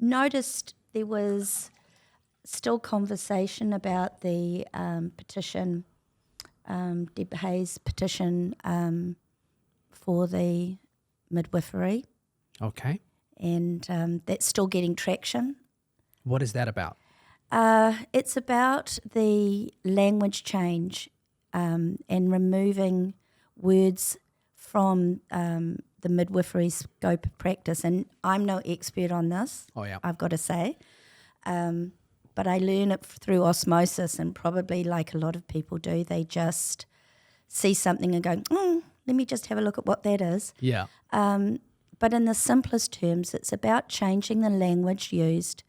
noticed there was still conversation about the petition, Deb Hayes' petition for the midwifery, Okay. and that's still getting traction. What is that about? It's about the language change and removing words from the midwifery scope of practice. And I'm no expert on this, Oh, yeah. I've got to say. But I learn it through osmosis, and probably like a lot of people do, they just see something and go, let me just have a look at what that is. Yeah. But in the simplest terms, it's about changing the language used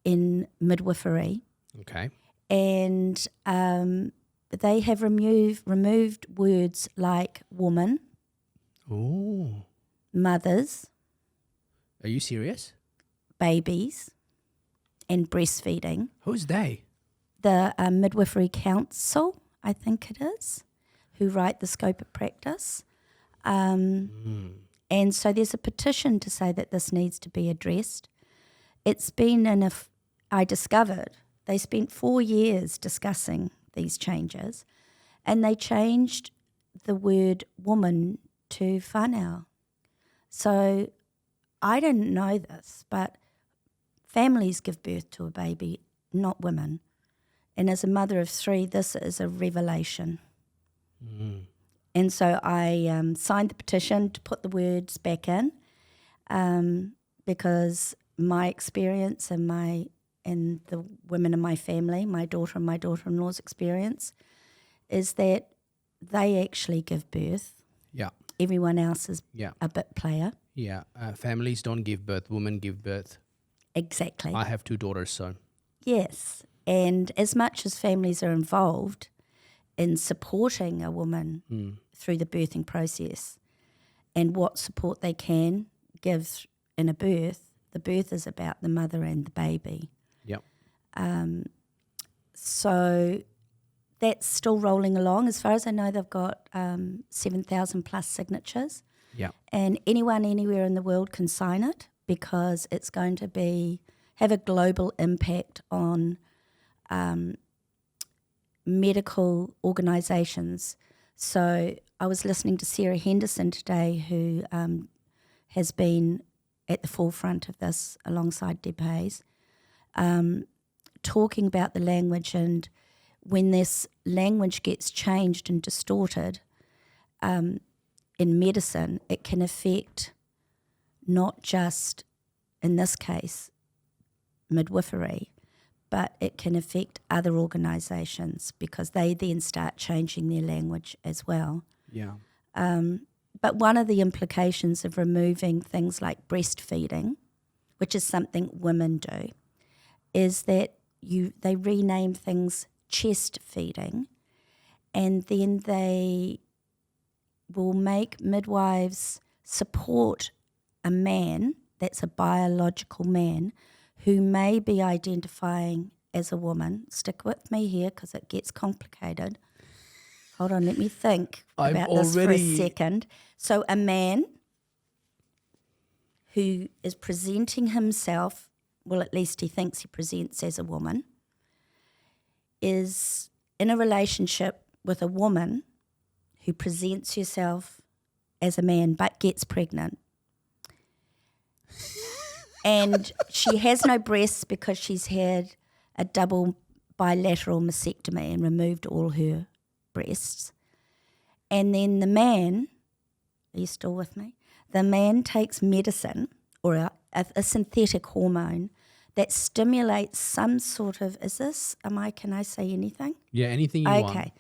in midwifery. Okay. And they have removed words like woman, Ooh. mothers, Are you serious? babies, and breastfeeding. Who's they? The Midwifery Council, I think it is, who write the scope of practice. And so there's a petition to say that this needs to be addressed. It's been I discovered they spent 4 years discussing these changes, and they changed the word woman to whānau. So I didn't know this, but families give birth to a baby, not women. And as a mother of 3, this is a revelation. And so I signed the petition to put the words back in because my experience and the women in my family, my daughter and my daughter-in-law's experience, is that they actually give birth. Yeah. Everyone else is Yeah. a bit player. Yeah. Families don't give birth. Women give birth. Exactly. I have 2 daughters, so. Yes. And as much as families are involved in supporting a woman through the birthing process and what support they can give in a birth, the birth is about the mother and the baby. Yep. So that's still rolling along. As far as I know, they've got 7,000 plus signatures. Yeah. And anyone anywhere in the world can sign it because it's going to have a global impact on medical organisations. So I was listening to Sarah Henderson today, who has been at the forefront of this alongside Deb Hayes, talking about the language, and when this language gets changed and distorted in medicine, it can affect not just, in this case, midwifery, but it can affect other organisations because they then start changing their language as well. Yeah. But one of the implications of removing things like breastfeeding, which is something women do, is that they rename things chest feeding, and then they will make midwives support a man that's a biological man who may be identifying as a woman. Stick with me here because it gets complicated. Hold on, let me think about this for a second. So a man who is presenting himself, well, at least he thinks he presents as a woman, is in a relationship with a woman who presents herself as a man but gets pregnant. And she has no breasts because she's had a double bilateral mastectomy and removed all her breasts. And then the man, are you still with me? The man takes medicine or a synthetic hormone that stimulates some sort of, can I say anything? Yeah, anything you want. Okay.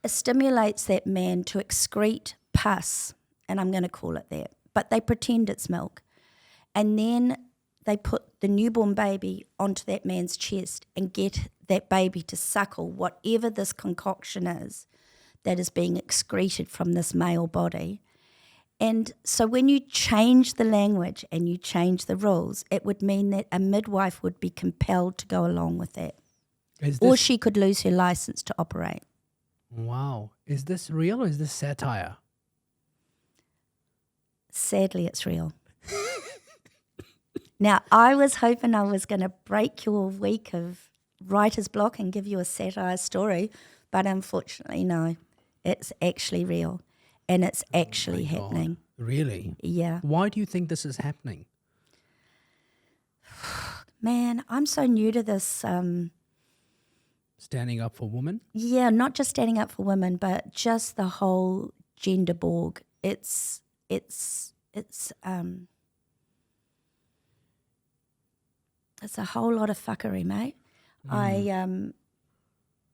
It stimulates that man to excrete pus, and I'm going to call it that. But they pretend it's milk. And then they put the newborn baby onto that man's chest and get that baby to suckle whatever this concoction is that is being excreted from this male body. And so when you change the language and you change the rules, it would mean that a midwife would be compelled to go along with that. Or she could lose her license to operate. Wow. Is this real or is this satire? Sadly, it's real. Now, I was hoping I was going to break your week of writer's block and give you a satire story, but unfortunately, no. It's actually real, and it's actually happening. Really? Yeah. Why do you think this is happening? Man, I'm so new to this. Standing up for women? Yeah, not just standing up for women, but just the whole gender borg. It's a whole lot of fuckery, mate.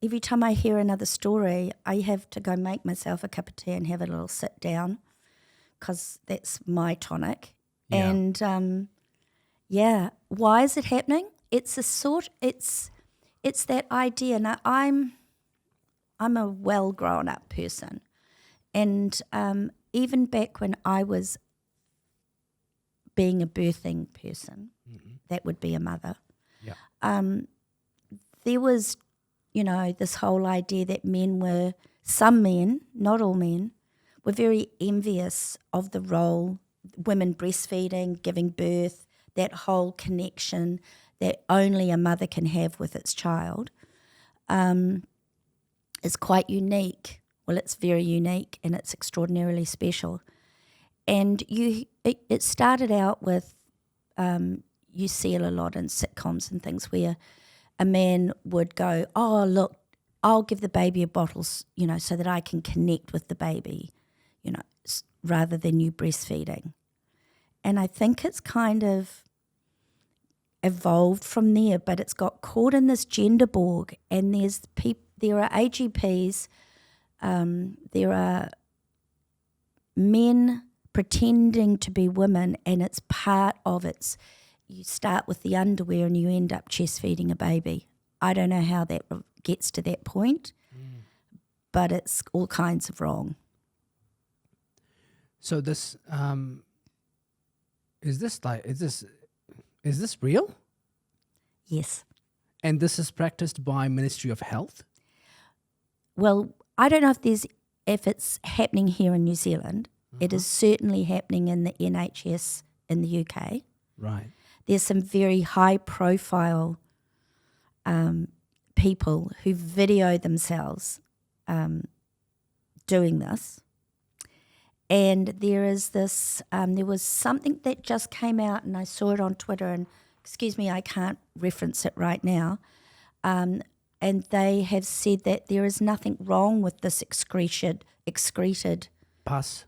Every time I hear another story, I have to go make myself a cup of tea and have a little sit down, because that's my tonic. Yeah. And why is it happening? It's that idea. Now, I'm a well grown up person, and even back when I was being a birthing person, that would be a mother. Yeah. There was, this whole idea that some men, not all men, were very envious of the role, women breastfeeding, giving birth, that whole connection that only a mother can have with its child, is quite unique. Well, it's very unique and it's extraordinarily special. And it started out with, you see it a lot in sitcoms and things where a man would go, oh, look, I'll give the baby a bottle, so that I can connect with the baby, rather than you breastfeeding. And I think it's kind of evolved from there, but it's got caught in this gender borg, and there are AGPs, there are men pretending to be women, and it's part of it. You start with the underwear and you end up chest feeding a baby. I don't know how that gets to that point, but it's all kinds of wrong. So this is this real? Yes. And this is practiced by Ministry of Health? Well, I don't know if it's happening here in New Zealand. It is certainly happening in the NHS in the UK. Right. There's some very high-profile people who video themselves doing this. And there is this, there was something that just came out, and I saw it on Twitter, and excuse me, I can't reference it right now. And they have said that there is nothing wrong with this excreted Pus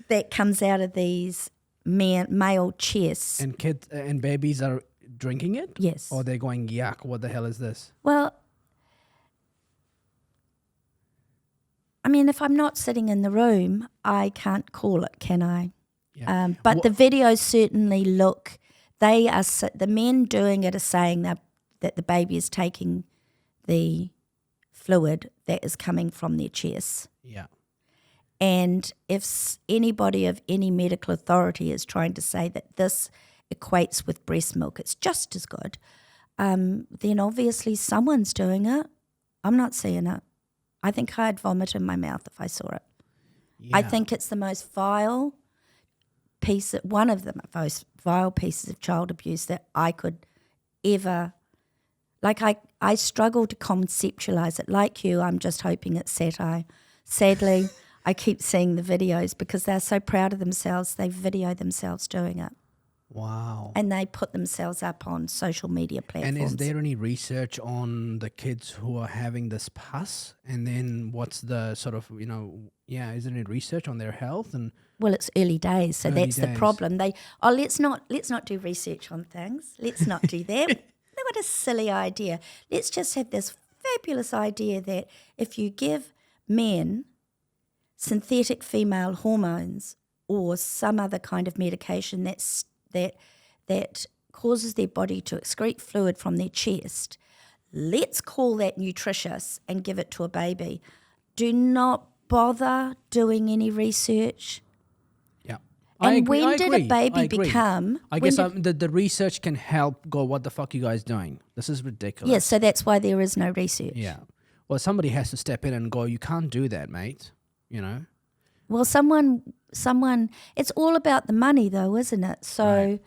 that comes out of these male chests. And kids and babies are drinking it? Yes. Or they're going, yuck, what the hell is this? Well, I mean, if I'm not sitting in the room, I can't call it, can I? Yeah. But the videos certainly look, the men doing it are saying that the baby is taking the fluid that is coming from their chests. Yeah. And if anybody of any medical authority is trying to say that this equates with breast milk, it's just as good, then obviously someone's doing it. I'm not seeing it. I think I'd vomit in my mouth if I saw it. Yeah. I think it's the most vile one of the most vile pieces of child abuse that I could ever, I struggle to conceptualize it. Like you, I'm just hoping it's satire. Sadly, I keep seeing the videos because they're so proud of themselves. They video themselves doing it. Wow. And they put themselves up on social media platforms. And is there any research on the kids who are having this pus? And then what's the sort of, is there any research on their health? And well, it's early days, so that's the problem. Let's not do research on things. Let's not do that. What a silly idea. Let's just have this fabulous idea that if you give men synthetic female hormones or some other kind of medication that causes their body to excrete fluid from their chest, let's call that nutritious and give it to a baby. Do not bother doing any research. Yeah. And when did a baby become... I guess the research can help go, what the fuck you guys doing? This is ridiculous. Yes, so that's why there is no research. Yeah. Well, somebody has to step in and go, you can't do that, mate. Well, someone, it's all about the money though, isn't it? So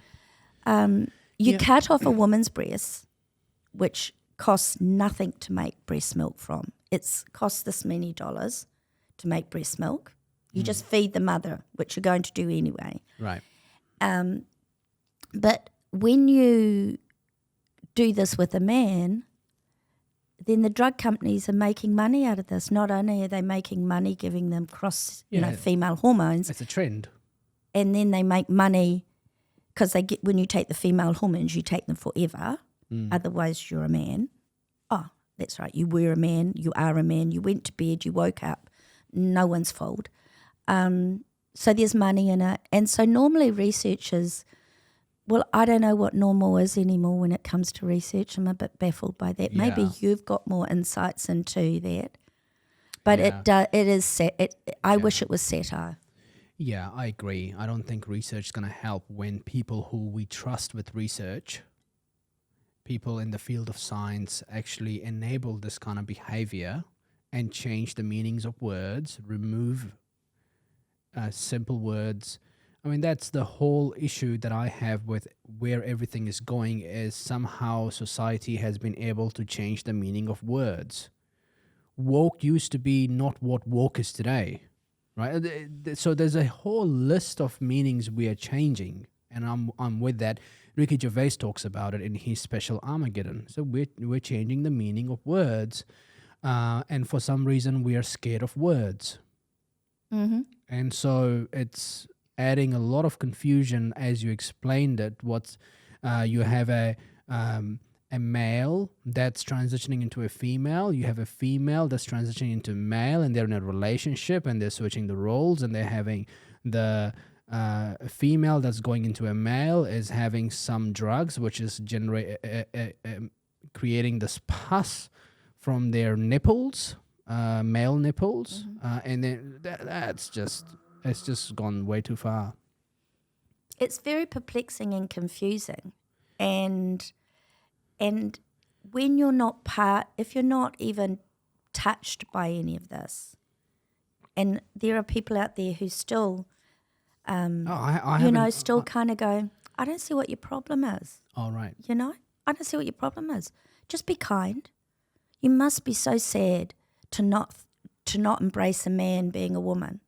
you Yeah. cut off a woman's breasts, which costs nothing to make breast milk from. It's cost this many dollars to make breast milk. You just feed the mother, which you're going to do anyway. Right. But when you do this with a man, then the drug companies are making money out of this. Not only are they making money giving them female hormones, It's a trend. and then they make money because they get, when you take the female hormones, you take them forever. Otherwise, you're a man. Oh, that's right. You were a man. You are a man. You went to bed. You woke up. No one's fault. So there's money in it. And so normally researchers, well, I don't know what normal is anymore when it comes to research. I'm a bit baffled by that. Maybe you've got more insights into that. But it is I wish it was satire. Yeah, I agree. I don't think research is going to help when people who we trust with research, people in the field of science, actually enable this kind of behavior and change the meanings of words, remove simple words. I mean, that's the whole issue that I have with where everything is going, is somehow society has been able to change the meaning of words. Woke used to be not what woke is today, right? So there's a whole list of meanings we are changing, and I'm with that. Ricky Gervais talks about it in his special Armageddon. So we're changing the meaning of words, and for some reason we are scared of words. Mm-hmm. And so it's adding a lot of confusion as you explained it. You have a male that's transitioning into a female. You have a female that's transitioning into male, and they're in a relationship and they're switching the roles, and they're having the female that's going into a male is having some drugs, which is creating this pus from their nipples, male nipples, and then it's just gone way too far. It's very perplexing and confusing, and when you're not if you're not even touched by any of this, and there are people out there who still, still kind of go, I don't see what your problem is. All right. I don't see what your problem is. Just be kind. You must be so sad to not embrace a man being a woman.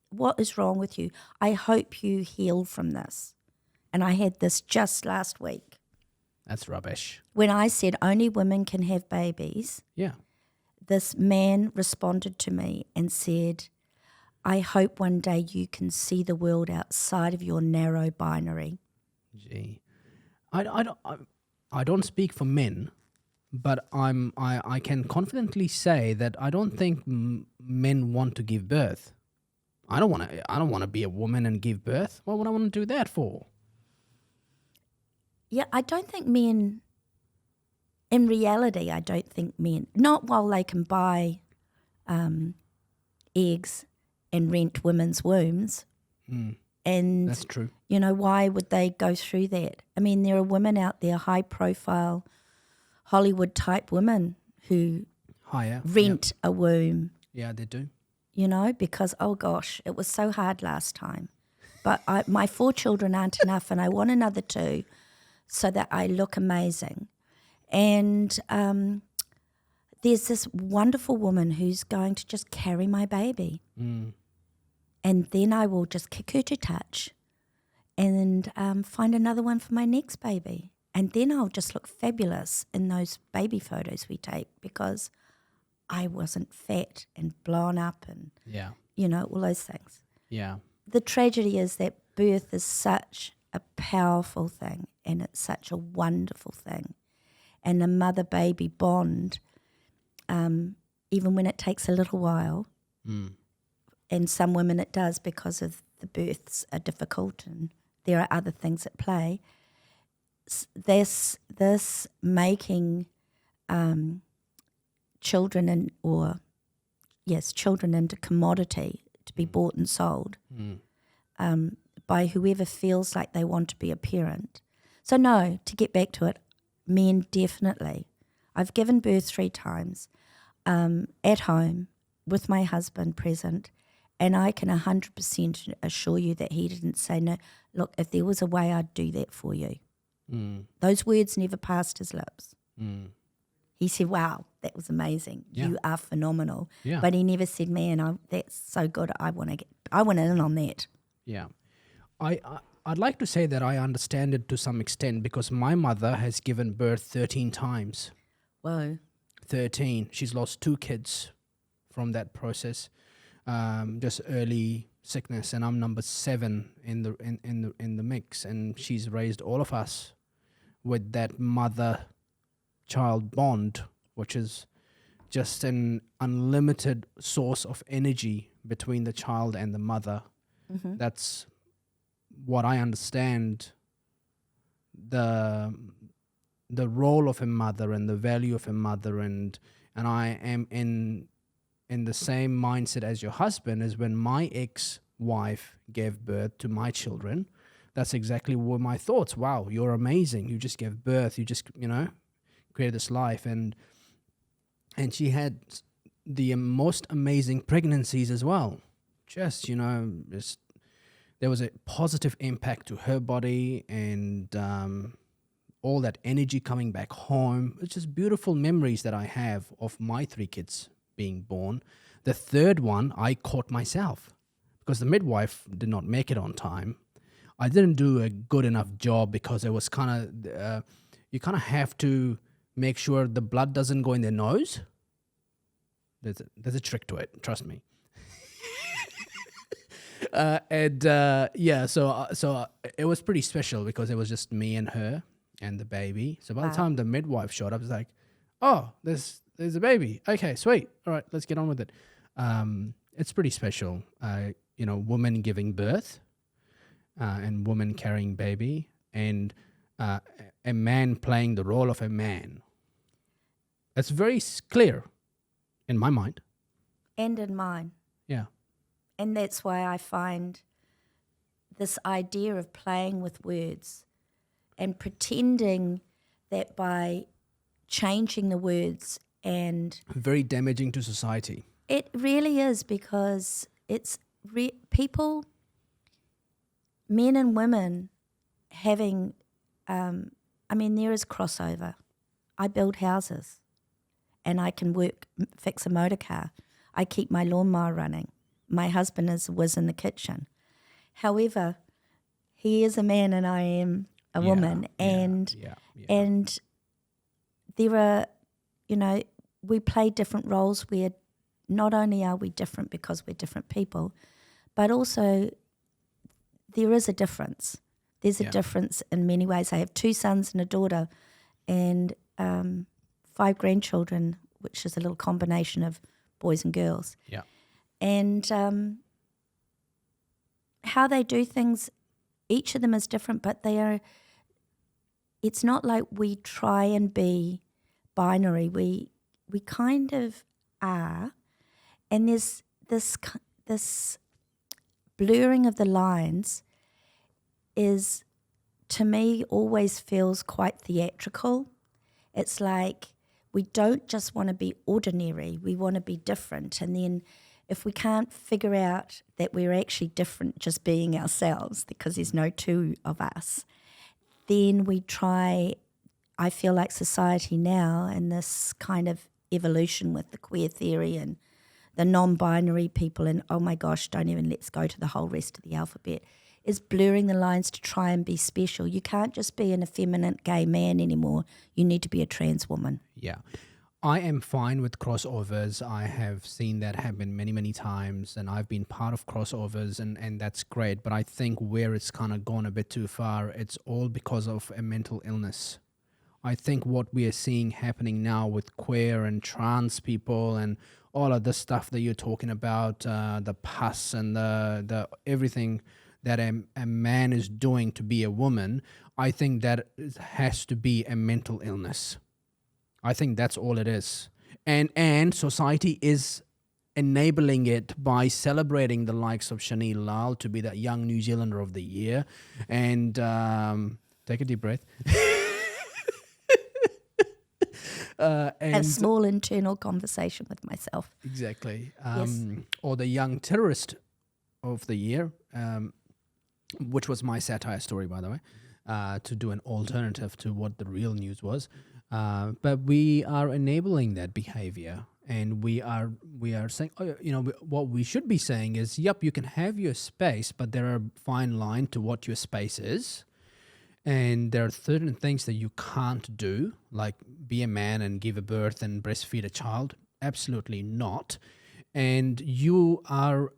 What is wrong with you? I hope you heal from this. And I had this just last week. That's rubbish. When I said only women can have babies, this man responded to me and said, I hope one day you can see the world outside of your narrow binary. Gee. I don't speak for men, but I can confidently say that I don't think men want to give birth. I don't want to be a woman and give birth. What would I want to do that for? Yeah, I don't think men, in reality, I don't think men, not while they can buy eggs and rent women's wombs. And that's true. Why would they go through that? I mean, there are women out there, high profile, Hollywood type women who rent a womb. Yeah, they do. Because, oh gosh, it was so hard last time. But my 4 children aren't enough, and I want another 2 so that I look amazing. And there's this wonderful woman who's going to just carry my baby. And then I will just kick her to touch and find another one for my next baby. And then I'll just look fabulous in those baby photos we take because I wasn't fat and blown up and, all those things. Yeah. The tragedy is that birth is such a powerful thing and it's such a wonderful thing. And the mother-baby bond, even when it takes a little while, and some women it does because of the births are difficult and there are other things at play, this making children into commodity to be bought and sold by whoever feels like they want to be a parent. So no, to get back to it, men definitely. I've given birth 3 times at home with my husband present, And I can 100% assure you that he didn't say, no, look, if there was a way, I'd do that for you. Those words never passed his lips. He said, wow, that was amazing. Yeah. You are phenomenal. Yeah. But he never said, man, that's so good. I want in on that. Yeah. I'd like to say that I understand it to some extent because my mother has given birth 13 times. Whoa. 13. She's lost 2 kids from that process. Just early sickness, and I'm number 7 in the mix, and she's raised all of us with that mother-child bond, which is just an unlimited source of energy between the child and the mother. That's what I understand the role of a mother and the value of a mother, and I am in the same mindset as your husband. Is when my ex-wife gave birth to my children, that's exactly what my thoughts. Wow, you're amazing. You just gave birth. You just, created this life. And she had the most amazing pregnancies as well. Just, there was a positive impact to her body, and all that energy coming back home. It's just beautiful memories that I have of my 3 kids being born. The 3rd one I caught myself because the midwife did not make it on time. I didn't do a good enough job because it was kind of you kind of have to make sure the blood doesn't go in their nose. There's a trick to it, trust me. So it was pretty special because it was just me and her and the baby. So by the time the midwife showed up, it's like, oh, there's a baby. Okay, sweet. All right, let's get on with it. It's pretty special. Woman giving birth and woman carrying baby, and a man playing the role of a man. It's very clear in my mind. And in mine. Yeah. And that's why I find this idea of playing with words and pretending that by changing the words and... very damaging to society. It really is, because it's people, men and women having... there is crossover. I build houses and I can fix a motor car. I keep my lawnmower running. My husband was in the kitchen. However, he is a man and I am a woman. And there are, we play different roles where not only are we different because we're different people, but also there is a difference. There's a difference in many ways. I have 2 sons and a daughter and 5 grandchildren, which is a little combination of boys and girls. Yeah. And how they do things, each of them is different, but it's not like we try and be binary. We kind of are. And there's this blurring of the lines is, to me, always feels quite theatrical. It's like we don't just want to be ordinary, we want to be different. And then if we can't figure out that we're actually different just being ourselves, because there's no 2 of us, then we try, I feel like society now, and this kind of evolution with the queer theory and the non-binary people, and oh my gosh, let's go to the whole rest of the alphabet, is blurring the lines to try and be special. You can't just be an effeminate gay man anymore. You need to be a trans woman. Yeah. I am fine with crossovers. I have seen that happen many, many times, and I've been part of crossovers, and that's great. But I think where it's kind of gone a bit too far, it's all because of a mental illness. I think what we are seeing happening now with queer and trans people and all of this stuff that you're talking about, the pus and the everything that a man is doing to be a woman, I think that it has to be a mental illness. I think that's all it is. And society is enabling it by celebrating the likes of Shani Lal to be the Young New Zealander of the Year. And take a deep breath. A small internal conversation with myself. Exactly. Yes. Or the Young Terrorist of the year, which was my satire story, by the way, to do an alternative to what the real news was. But we are enabling that behavior, and we are saying, what we should be saying is, yep, you can have your space, but there are fine line to what your space is. And there are certain things that you can't do, like be a man and give a birth and breastfeed a child. Absolutely not. And you are,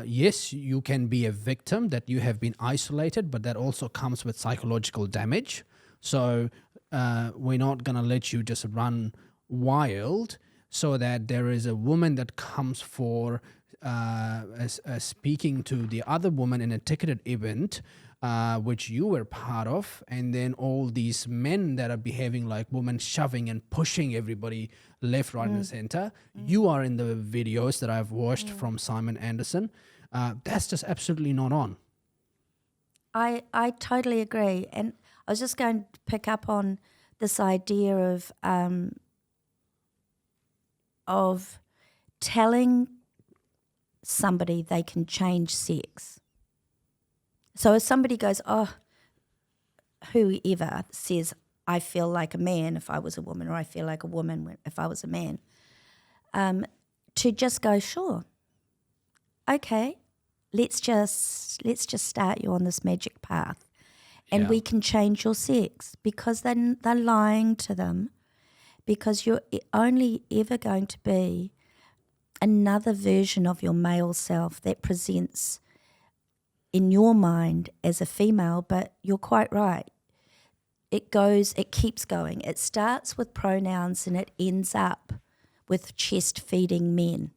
yes, you can be a victim, that you have been isolated, but that also comes with psychological damage. So we're not going to let you just run wild, so that there is a woman that comes for speaking to the other woman in a ticketed event, which you were part of, and then all these men that are behaving like women, shoving and pushing everybody left, right, and center. You are in the videos that I've watched from Simon Anderson. That's just absolutely not on. I totally agree. And I was just going to pick up on this idea of telling somebody they can change sex. So if somebody goes, whoever says, I feel like a man if I was a woman, or I feel like a woman if I was a man, to just go, sure, okay, let's just start you on this magic path, and we can change your sex, because then they're lying to them, because you're only ever going to be another version of your male self that presents in your mind as a female. But you're quite right. It keeps going. It starts with pronouns and it ends up with chest feeding men.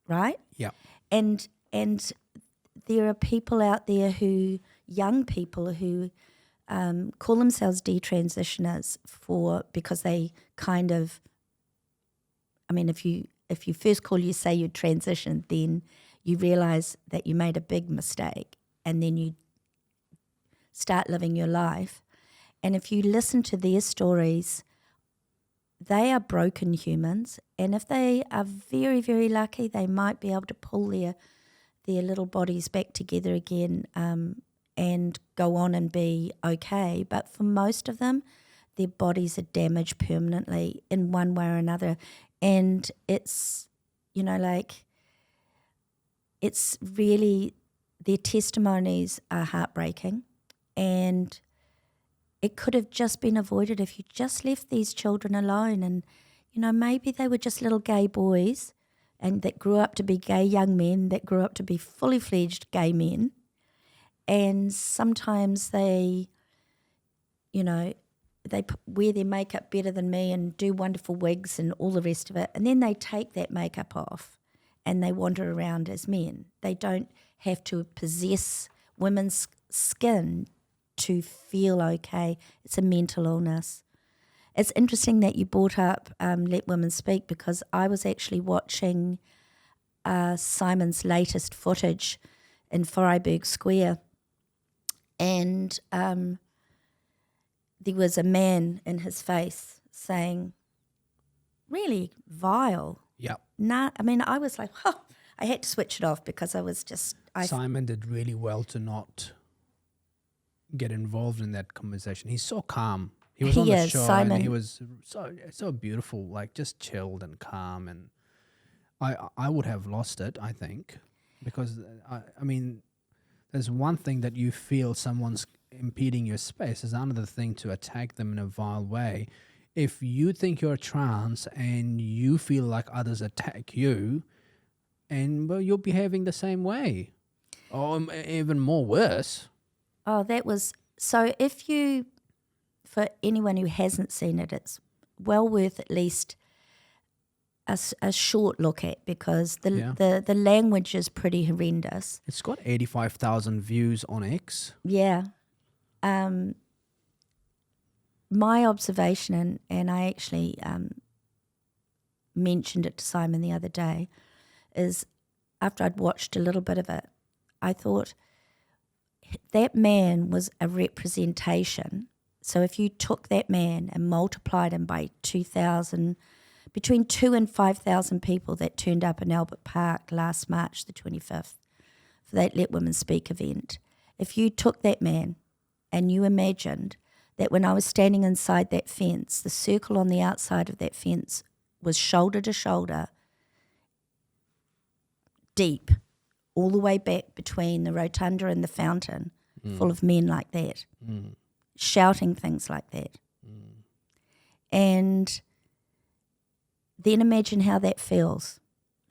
Right? Yeah. And there are people out there young people who call themselves detransitioners because they kind of, I mean, if you first say you transitioned, then you realize that you made a big mistake, and then you start living your life. And if you listen to their stories, they are broken humans, and if they are very, very lucky, they might be able to pull their little bodies back together again and go on and be okay. But for most of them, their bodies are damaged permanently in one way or another. And it's, it's really, their testimonies are heartbreaking, and it could have just been avoided if you just left these children alone. And, maybe they were just little gay boys and that grew up to be gay young men, that grew up to be fully fledged gay men. And sometimes they wear their makeup better than me and do wonderful wigs and all the rest of it. And then they take that makeup off and they wander around as men. They don't have to possess women's skin to feel okay. It's a mental illness. It's interesting that you brought up Let Women Speak, because I was actually watching Simon's latest footage in Freiburg Square, and there was a man in his face saying, really vile. Yep. I was like, I had to switch it off, because I was just... Simon did really well to not get involved in that conversation. He's so calm. He was on the show, Simon. and he was so beautiful, like just chilled and calm. And I would have lost it, I think, because I mean, there's one thing that you feel someone's impeding your space. There's another thing to attack them in a vile way. If you think you're trans and you feel like others attack you, and you're behaving the same way, or even more worse. Oh, that was... So for anyone who hasn't seen it, it's well worth at least a short look at, because the language is pretty horrendous. It's got 85,000 views on X. Yeah. My observation, and I actually mentioned it to Simon the other day, is after I'd watched a little bit of it, I thought that man was a representation. So if you took that man and multiplied him by 2,000 between 2,000 and 5,000 people that turned up in Albert Park last March the 25th for that Let Women Speak event. If you took that man and you imagined that when I was standing inside that fence, the circle on the outside of that fence was shoulder to shoulder, deep, all the way back between the rotunda and the fountain, full of men like that, shouting things like that. And then imagine how that feels.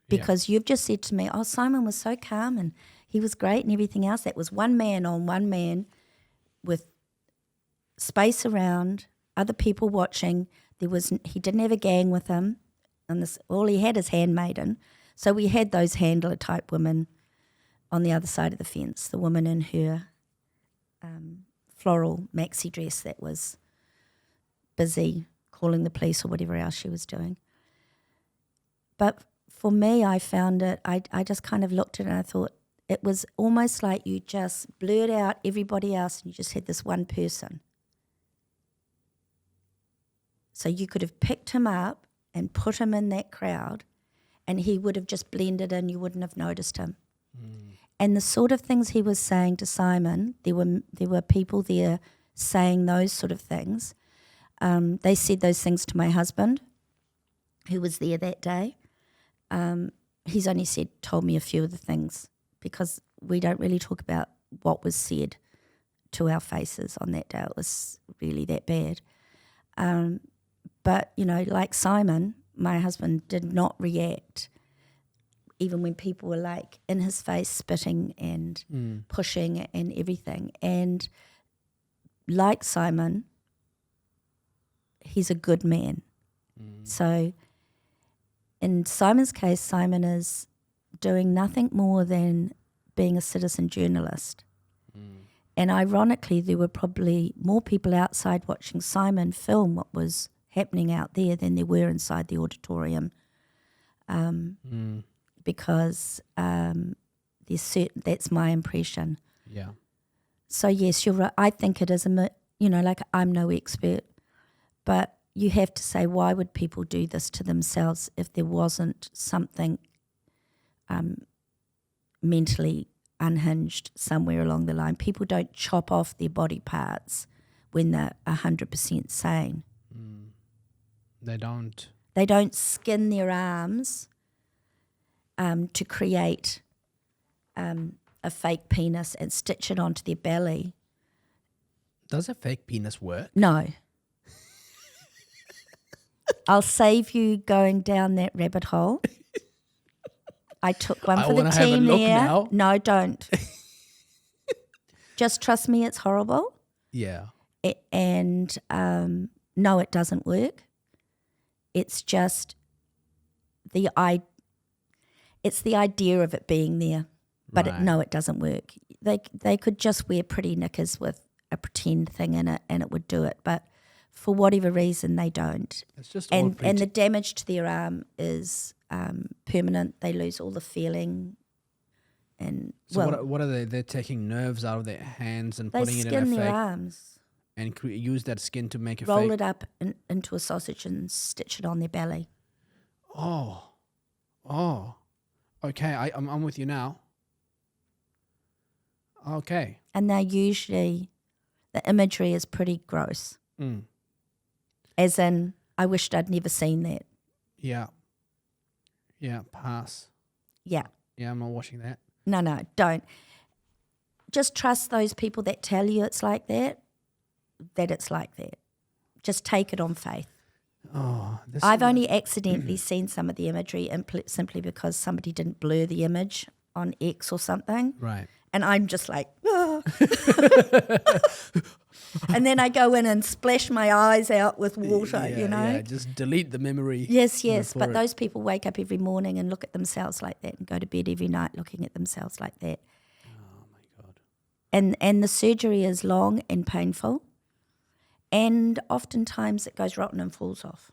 Because you've just said to me, oh, Simon was so calm and he was great and everything else. That was one man on one man with space around, other people watching. He didn't have a gang with him. And all he had is handmaiden. So we had those handler type women on the other side of the fence, the woman in her floral maxi dress that was busy calling the police or whatever else she was doing. But for me, I found it, I just kind of looked at it and I thought it was almost like you just blurred out everybody else and you just had this one person. So you could have picked him up and put him in that crowd and he would have just blended in, you wouldn't have noticed him. And the sort of things he was saying to Simon, there were people there saying those sort of things. They said those things to my husband, who was there that day. He's only told me a few of the things because we don't really talk about what was said to our faces on that day. It was really that bad. But, like Simon, my husband did not react even when people were like in his face spitting and pushing and everything. And like Simon, he's a good man. So in Simon's case, Simon is doing nothing more than being a citizen journalist. And ironically, there were probably more people outside watching Simon film what was happening out there than there were inside the auditorium. Because that's my impression. Yeah. So yes, you're right. I think it is I'm no expert, but you have to say, why would people do this to themselves if there wasn't something mentally unhinged somewhere along the line? People don't chop off their body parts when they're 100% sane. They don't. They don't skin their arms to create a fake penis and stitch it onto their belly. Does a fake penis work? No. I'll save you going down that rabbit hole. I took one for the team there. Now. No, don't. Just trust me, it's horrible. Yeah. And no, it doesn't work. It's just it's the idea of it being there, but Right. it doesn't work. They could just wear pretty knickers with a pretend thing in it and it would do it, but for whatever reason they don't. It's just and the damage to their arm is permanent. They lose all the feeling. And so what are they? They're taking nerves out of their hands and they putting it in skin a their fake arms, and use that skin to make a roll fake. it up into a sausage and stitch it on their belly. Oh. Okay, I'm with you now. Okay. And they're usually, the imagery is pretty gross. As in, I wished I'd never seen that. Yeah. Yeah, pass. Yeah. Yeah, I'm not watching that. No, don't. Just trust those people that tell you it's like that it's like that. Just take it on faith. Oh, I've only accidentally seen some of the imagery simply because somebody didn't blur the image on X or something. Right. And I'm just like, ah. And then I go in and splash my eyes out with water, Yeah, just delete the memory. Yes, but those people wake up every morning and look at themselves like that and go to bed every night looking at themselves like that. Oh, my God. And the surgery is long and painful, and oftentimes it goes rotten and falls off.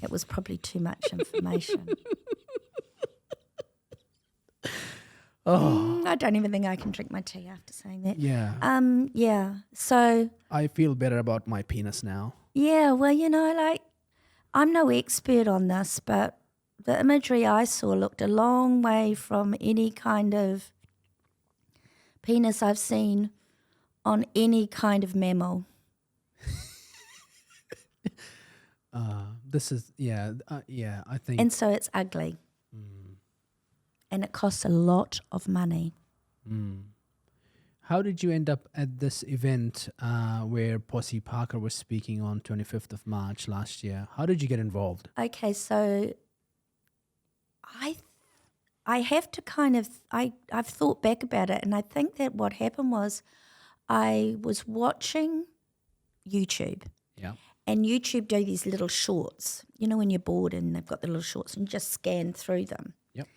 It was probably too much information. I don't even think I can drink my tea after saying that. Yeah. Yeah. So I feel better about my penis now. Yeah, well, like, I'm no expert on this, but the imagery I saw looked a long way from any kind of penis I've seen on any kind of mammal. This is, I think. And so it's ugly. And it costs a lot of money. How did you end up at this event where Posse Parker was speaking on 25th of March last year? How did you get involved? Okay, so I have to kind of, I've thought back about it, and I think that what happened was I was watching YouTube. Yeah. And YouTube do these little shorts, when you're bored and they've got the little shorts and you just scan through them. Yep.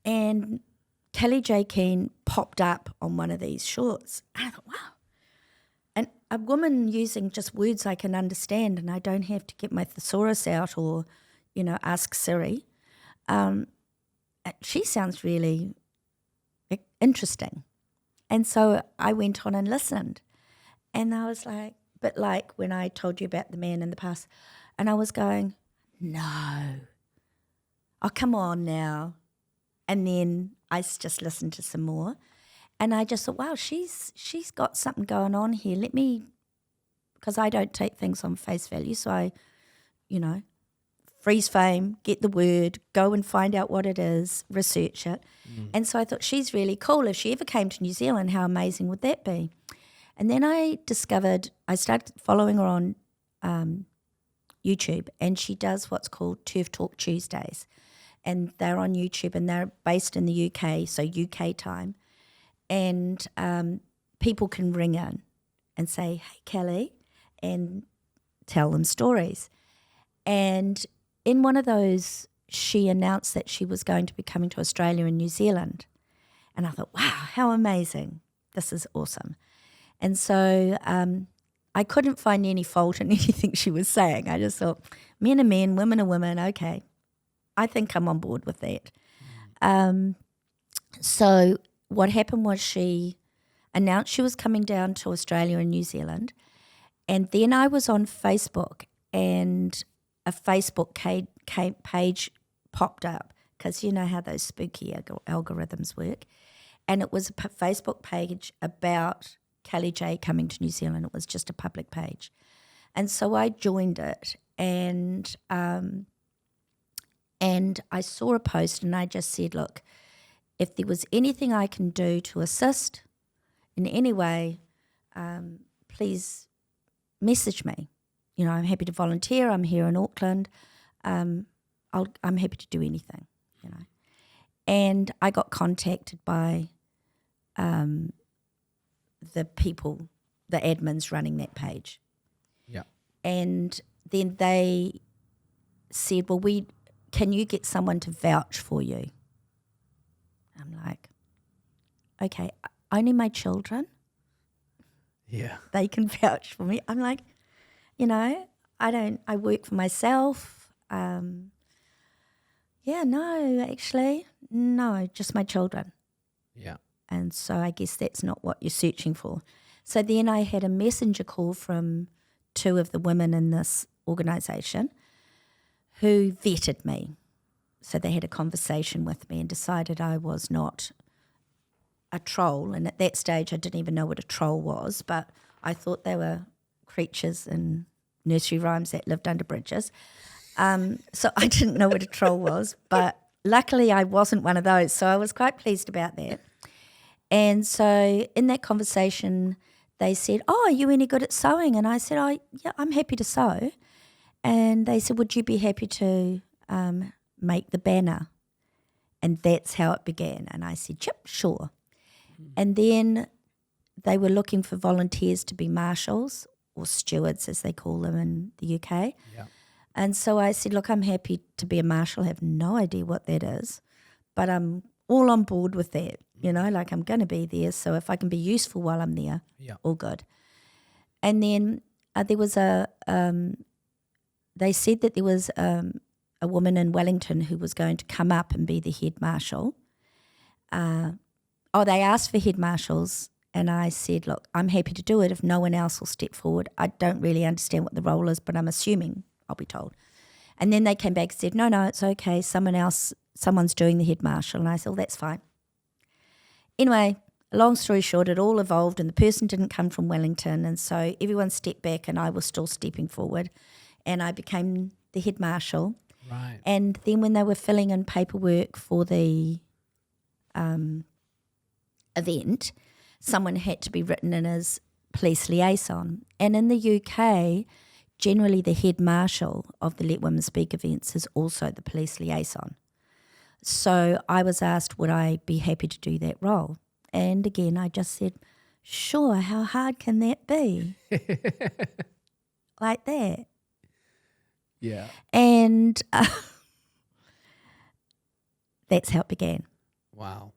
And Kelly J. Keane popped up on one of these shorts. And I thought, wow. And a woman using just words I can understand, and I don't have to get my thesaurus out or, ask Siri. She sounds really interesting. And so I went on and listened. And I was like, but like when I told you about the man in the past, and I was going, no. Oh, come on now. And then I just listened to some more. And I just thought, wow, she's got something going on here. Let me, because I don't take things on face value. So I, freeze frame, get the word, go and find out what it is, research it. And so I thought, she's really cool. If she ever came to New Zealand, how amazing would that be? And then I started following her on YouTube, and she does what's called Turf Talk Tuesdays. And they're on YouTube, and they're based in the UK, so UK time. And people can ring in and say, hey, Kelly, and tell them stories. And in one of those, she announced that she was going to be coming to Australia and New Zealand. And I thought, wow, how amazing. This is awesome. And so I couldn't find any fault in anything she was saying. I just thought, men are men, women are women, okay. I think I'm on board with that. So what happened was she announced she was coming down to Australia and New Zealand, and then I was on Facebook, and a Facebook page popped up, because you know how those spooky algorithms work, and it was a Facebook page about Kelly J coming to New Zealand. It was just a public page. And so I joined it, and I saw a post, and I just said, look, if there was anything I can do to assist in any way, please message me. I'm happy to volunteer. I'm here in Auckland. I'm happy to do anything, And I got contacted by the people, the admins running that page. Yeah. And then they said, well, can you get someone to vouch for you? I'm like, okay, only my children? Yeah. They can vouch for me. I'm like, I work for myself. No, just my children. Yeah. And so I guess that's not what you're searching for. So then I had a messenger call from two of the women in this organisation who vetted me. So they had a conversation with me and decided I was not a troll. And at that stage I didn't even know what a troll was, but I thought they were creatures in nursery rhymes that lived under bridges. So I didn't know what a troll was, but luckily I wasn't one of those. So I was quite pleased about that. And so in that conversation, they said, oh, are you any good at sewing? And I said, oh, yeah, I'm happy to sew. And they said, would you be happy to make the banner? And that's how it began. And I said, yep, sure. And then they were looking for volunteers to be marshals or stewards, as they call them in the UK. Yeah. And so I said, look, I'm happy to be a marshal. I have no idea what that is, but I'm all on board with that. Like I'm going to be there. So if I can be useful while I'm there, all good. And then there was they said that there was a woman in Wellington who was going to come up and be the head marshal. They asked for head marshals And I said, look, I'm happy to do it if no one else will step forward. I don't really understand what the role is, but I'm assuming I'll be told. And then they came back and said, no, it's okay. Someone's doing the head marshal. And I said, well, that's fine. Anyway, long story short, it all evolved and the person didn't come from Wellington. And so everyone stepped back and I was still stepping forward. And I became the head marshal. Right. And then when they were filling in paperwork for the event, someone had to be written in as police liaison. And in the UK, generally the head marshal of the Let Women Speak events is also the police liaison. So I was asked would I be happy to do that role. And again, I just said, sure, how hard can that be? Like that. Yeah. And that's how it began. Wow.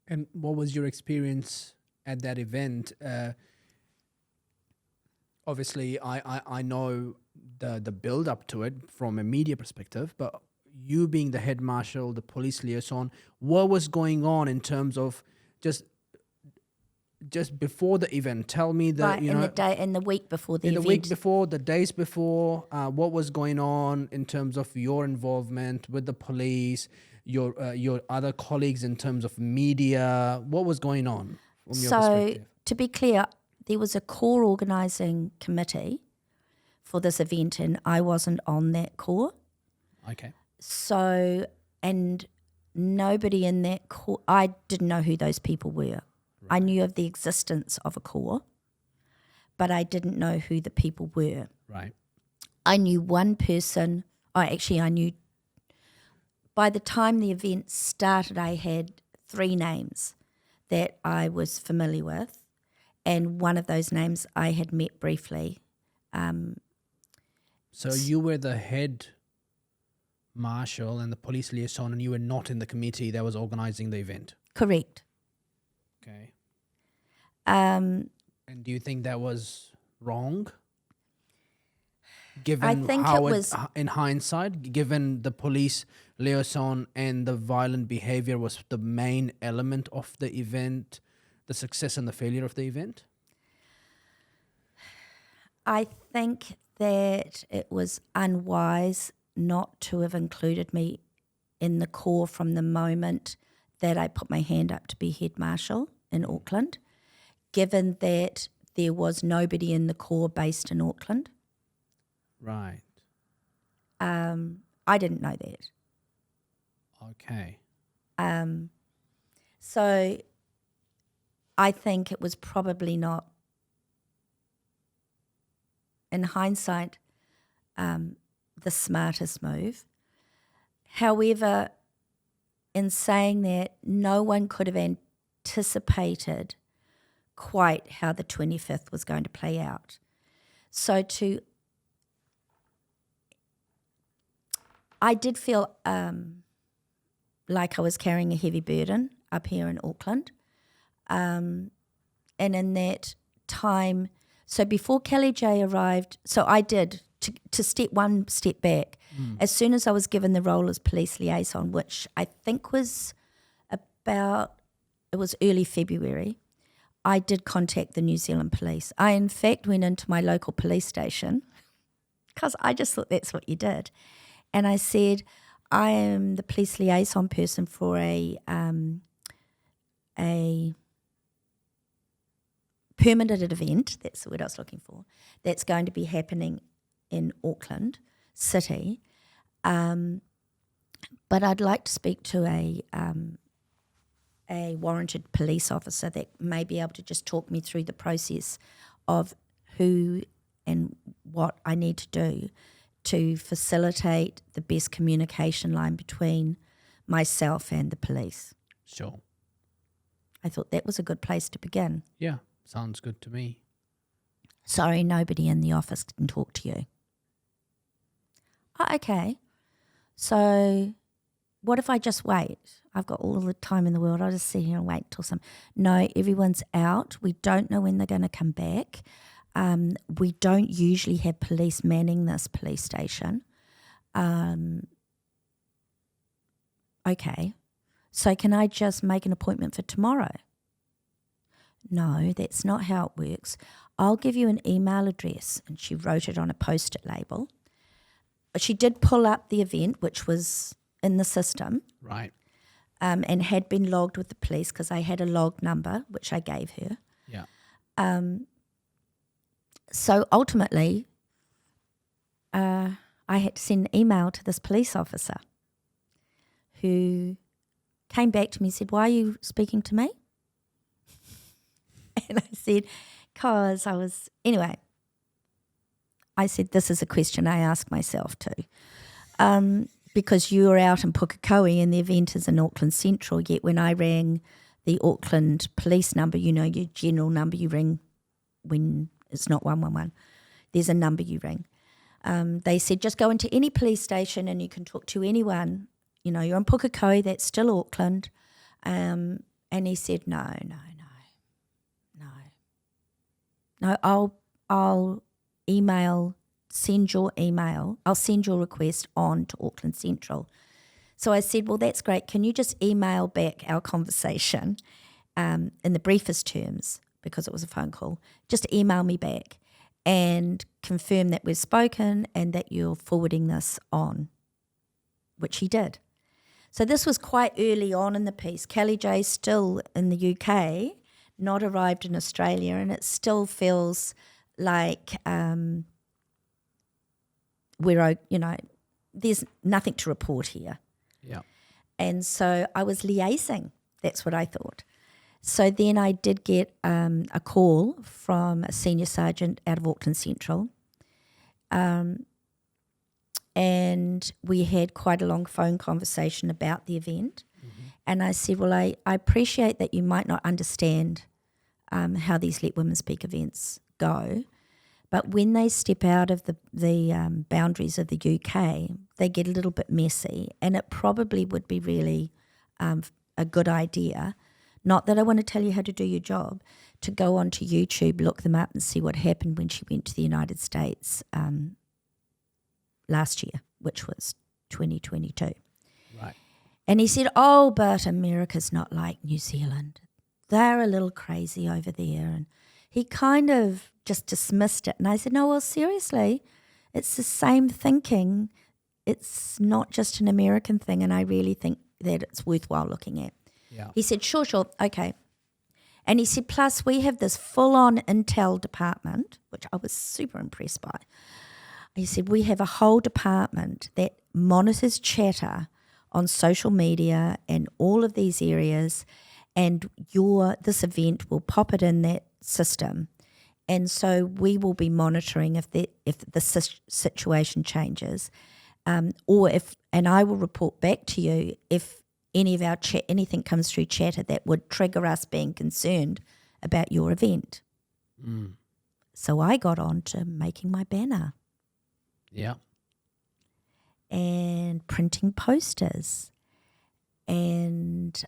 And what was your experience at that event? Obviously, I know the build up to it from a media perspective, but you being the head marshal, the police liaison, what was going on in terms of just before the event? Tell me in the week before the in event. the week before, the days before, what was going on in terms of your involvement with the police, your other colleagues in terms of media? What was going on from your perspective? To be clear, there was a core organising committee for this event and I wasn't on that core. Okay. So, and nobody in that core, I didn't know who those people were. I knew of the existence of a core, but I didn't know who the people were. Right. I knew one person. I knew by the time the event started, I had 3 names that I was familiar with, and one of those names I had met briefly. So you were the head marshal and the police liaison, and you were not in the committee that was organising the event? Correct. Okay. Um, And do you think that was wrong? Given I think how it was in hindsight, given the police liaison and the violent behavior was the main element of the event, the success and the failure of the event? I think that it was unwise not to have included me in the core from the moment that I put my hand up to be head marshal in Auckland, given that there was nobody in the core based in Auckland. Right. I didn't know that. Okay. So I think it was probably not, in hindsight, the smartest move. However, in saying that, no one could have anticipated quite how the 25th was going to play out. So I did feel like I was carrying a heavy burden up here in Auckland. And in that time, so before Kelly J arrived, so I did, to step one step back, as soon as I was given the role as police liaison, which I think was it was early February, I did contact the New Zealand police. I, in fact, went into my local police station because I just thought that's what you did. And I said, I am the police liaison person for a permanent event, that's the word I was looking for, that's going to be happening in Auckland City. But I'd like to speak to a warranted police officer that may be able to just talk me through the process of who and what I need to do to facilitate the best communication line between myself and the police. Sure. I thought that was a good place to begin. Yeah, sounds good to me. Sorry, nobody in the office can talk to you. Oh, okay. So what if I just wait? I've got all the time in the world. I'll just sit here and wait till No, everyone's out. We don't know when they're going to come back. We don't usually have police manning this police station. Okay. So can I just make an appointment for tomorrow? no, that's not how it works. I'll give you an email address. And she wrote it on a Post-it label. She did pull up the event, which was in the system, Right. and had been logged with the police because I had a log number, which I gave her. Yeah. So ultimately, I had to send an email to this police officer who came back to me and said, "Why are you speaking to me?" And I said, "Because I was..." Anyway, I said, "This is a question I ask myself too. Because you were out in Pukekohe and the event is in Auckland Central, yet when I rang the Auckland police number, you know, your general number you ring when it's not 111, there's a number you ring. They said, just go into any police station and you can talk to anyone. You know, you're in Pukekohe, that's still Auckland." And he said, no, I'll send your email, I'll send your request on to Auckland Central. So I said, well, that's great. Can you just email back our conversation in the briefest terms, because it was a phone call, just email me back and confirm that we've spoken and that you're forwarding this on, which he did. So this was quite early on in the piece. Kelly J's still in the UK, not arrived in Australia, and it still feels like we're, you know, there's nothing to report here. Yeah. And so I was liaising. That's what I thought. So then I did get a call from a senior sergeant out of Auckland Central, and we had quite a long phone conversation about the event. Mm-hmm. And I said, well, I appreciate that you might not understand how these Let Women Speak events go, but when they step out of the boundaries of the UK, they get a little bit messy, and it probably would be really a good idea, not that I want to tell you how to do your job, to go onto YouTube, look them up and see what happened when she went to the United States last year, which was 2022. Right. And he said, oh, but America's not like New Zealand. They're a little crazy over there. And he kind of just dismissed it. And I said, no, well, seriously, it's the same thinking. It's not just an American thing, and I really think that it's worthwhile looking at. Yeah. He said, sure, okay. And he said, plus we have this full-on intel department, which I was super impressed by. He said, we have a whole department that monitors chatter on social media and all of these areas, and this event will pop it in that system. And so we will be monitoring if the situation changes, and I will report back to you if any of our anything comes through chatter that would trigger us being concerned about your event. Mm. So I got on to making my banner. Yeah. And printing posters and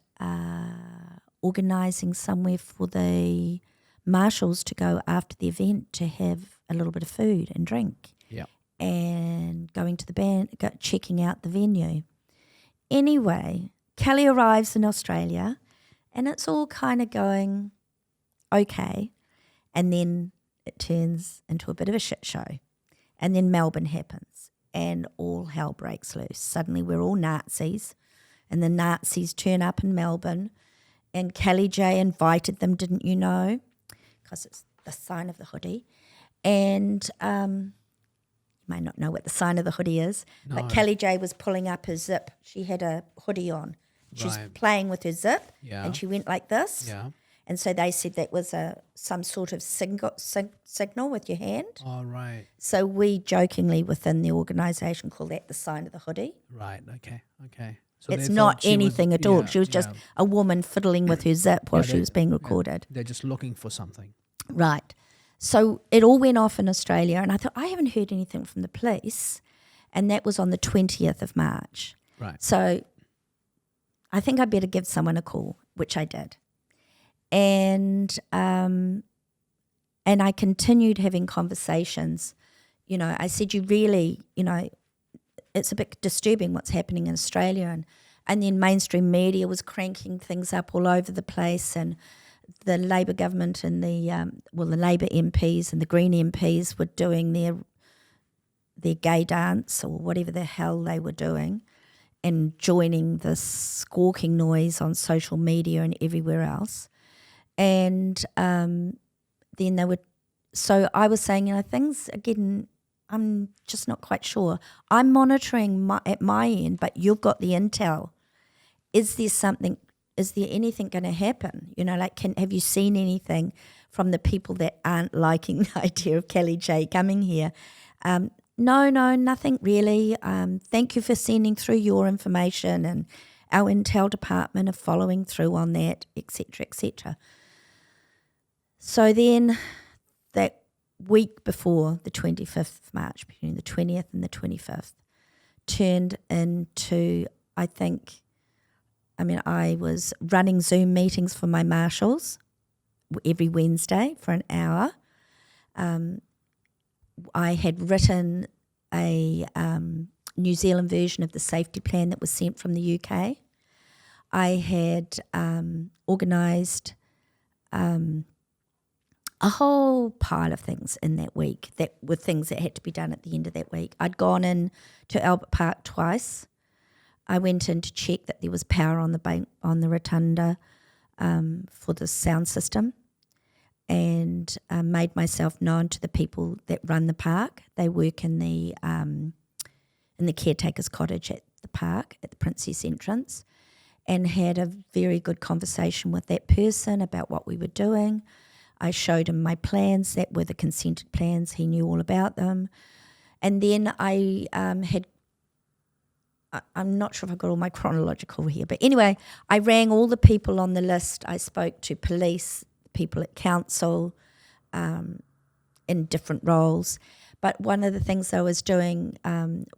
organising somewhere for the marshals to go after the event to have a little bit of food and drink. Yeah. And going to the checking out the venue. Anyway, Kelly arrives in Australia and it's all kind of going okay, and then it turns into a bit of a shit show. And then Melbourne happens and all hell breaks loose. Suddenly we're all Nazis, and the Nazis turn up in Melbourne, and Kelly J invited them, didn't you know? Because it's the sign of the hoodie. And you may not know what the sign of the hoodie is, but Kelly J was pulling up her zip. She had a hoodie on. She was playing with her zip, and she went like this. Yeah. And so they said that was some sort of signal with your hand. Oh, right. So we jokingly within the organisation call that the sign of the hoodie. Right, okay. So it's not anything at all. She was just a woman fiddling with her zip while she was being recorded. They're just looking for something. Right. So it all went off in Australia, and I thought, I haven't heard anything from the police, and that was on the 20th of March. Right. So I think I better give someone a call, which I did. And I continued having conversations. You know, I said, you really, you know, it's a bit disturbing what's happening in Australia. And then mainstream media was cranking things up all over the place, and the Labour government and the Labour MPs and the Green MPs were doing their gay dance or whatever the hell they were doing, and joining this squawking noise on social media and everywhere else. And then they were, so I was saying, things are getting, I'm just not quite sure. I'm monitoring at my end, but you've got the intel. Is there anything going to happen? Have you seen anything from the people that aren't liking the idea of Kelly J coming here? No, nothing really. Thank you for sending through your information, and our intel department are following through on that, etc., etc. So then that week before the 25th of March, between the 20th and the 25th, turned into, I was running Zoom meetings for my marshals every Wednesday for an hour. I had written a New Zealand version of the safety plan that was sent from the UK. I had organised a whole pile of things in that week that were things that had to be done at the end of that week. I'd gone in to Albert Park twice. I went in to check that there was power on the bank, on the rotunda for the sound system, and made myself known to the people that run the park. They work in the caretaker's cottage at the park, at the Princess Entrance, and had a very good conversation with that person about what we were doing. I showed him my plans that were the consented plans. He knew all about them. And then I I'm not sure if I got all my chronological here, but anyway, I rang all the people on the list. I spoke to police, people at council, in different roles. But one of the things I was doing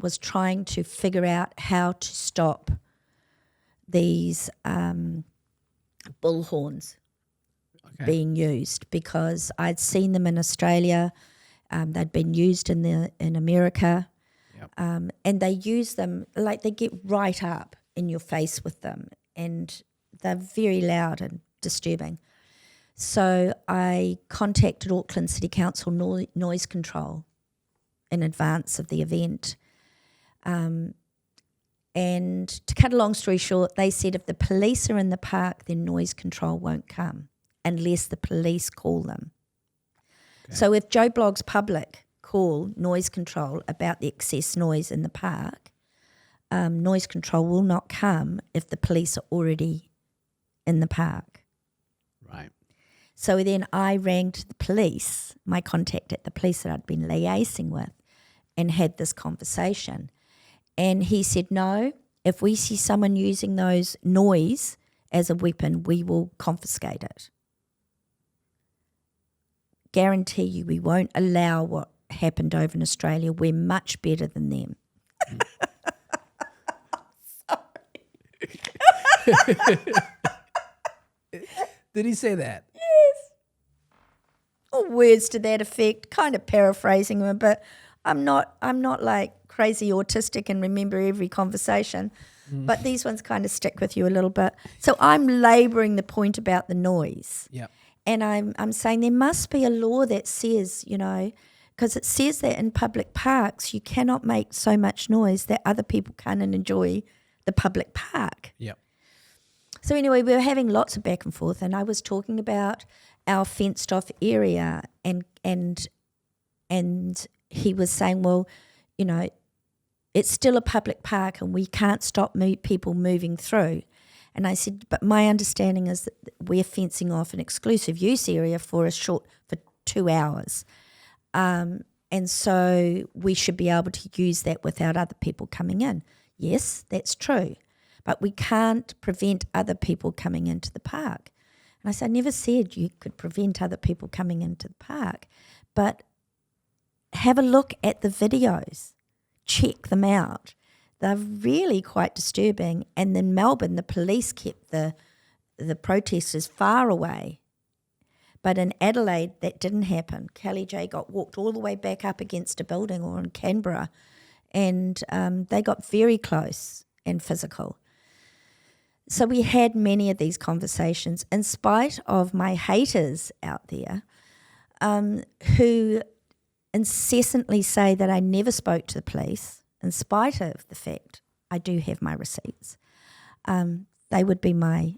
was trying to figure out how to stop these bullhorns being used, because I'd seen them in Australia. They'd been used in America. Yep. And they use them, like they get right up in your face with them, and they're very loud and disturbing. So I contacted Auckland City Council noise control in advance of the event. And to cut a long story short, they said if the police are in the park, then noise control won't come unless the police call them. Okay. So if Joe Blogg's public call noise control about the excess noise in the park, noise control will not come if the police are already in the park. Right. So then I rang to the police, my contact at the police that I'd been liaising with, and had this conversation. And he said, no, if we see someone using those noise as a weapon, we will confiscate it. Guarantee you we won't allow what happened over in Australia. We're much better than them. Did he say that? Yes. Or words to that effect, kind of paraphrasing him, but I'm not like crazy autistic and remember every conversation. But these ones kind of stick with you a little bit. So I'm labouring the point about the noise. Yeah. And I'm saying there must be a law that says, because it says that in public parks you cannot make so much noise that other people can't enjoy the public park. Yeah. So anyway, we were having lots of back and forth, and I was talking about our fenced off area, and he was saying, well, it's still a public park and we can't stop people moving through. And I said, but my understanding is that we're fencing off an exclusive use area for 2 hours. And so we should be able to use that without other people coming in. Yes, that's true. But we can't prevent other people coming into the park. And I said, I never said you could prevent other people coming into the park. But have a look at the videos. Check them out. They're really quite disturbing. And in Melbourne, the police kept the protesters far away. But in Adelaide, that didn't happen. Kelly J got walked all the way back up against a building, or in Canberra, and they got very close and physical. So we had many of these conversations in spite of my haters out there who incessantly say that I never spoke to the police, in spite of the fact I do have my receipts. They would be my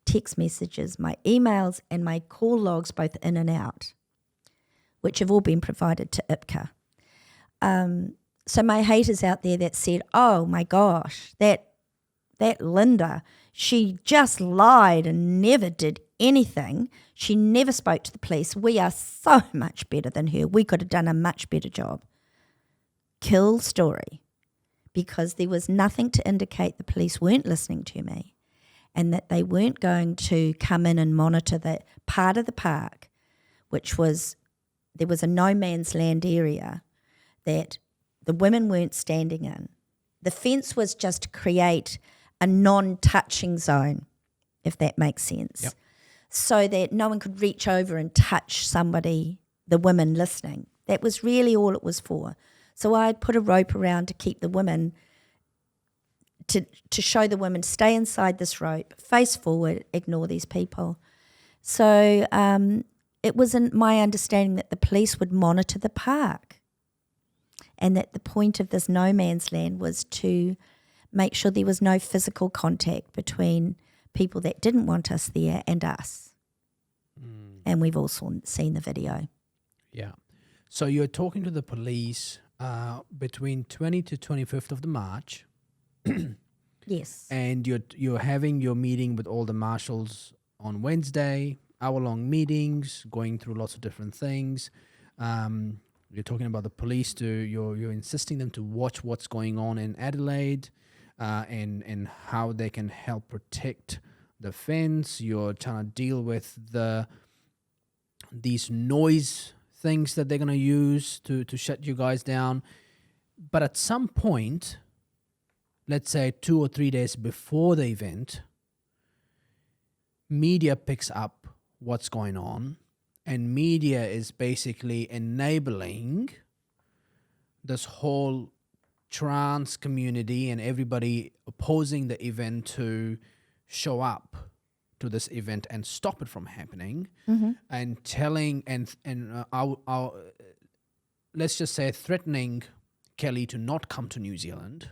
text messages, my emails, and my call logs, both in and out, which have all been provided to IPCA. So my haters out there that said, oh my gosh, that Linda, she just lied and never did anything. She never spoke to the police. We are so much better than her. We could have done a much better job. Kill story. Because there was nothing to indicate the police weren't listening to me and that they weren't going to come in and monitor the part of the park, which was, there was a no man's land area that the women weren't standing in. The fence was just to create a non-touching zone, if that makes sense. Yep. So that no one could reach over and touch somebody, the women listening. That was really all it was for. So I'd put a rope around to keep the women, to show the women, stay inside this rope, face forward, ignore these people. So it was in my understanding that the police would monitor the park and that the point of this no man's land was to make sure there was no physical contact between people that didn't want us there and us. And we've all seen the video. Yeah. So you're talking to the police between 20 to 25th of the March. Yes. And you're having your meeting with all the marshals on Wednesday, hour-long meetings, going through lots of different things. You're talking about the police you're insisting them to watch what's going on in Adelaide and how they can help protect the fence. You're trying to deal with these noise things that they're going to use to shut you guys down. But at some point, let's say 2 or 3 days before the event, media picks up what's going on, and media is basically enabling this whole trans community and everybody opposing the event to show up to this event and stop it from happening, and telling our let's just say threatening Kelly to not come to New Zealand.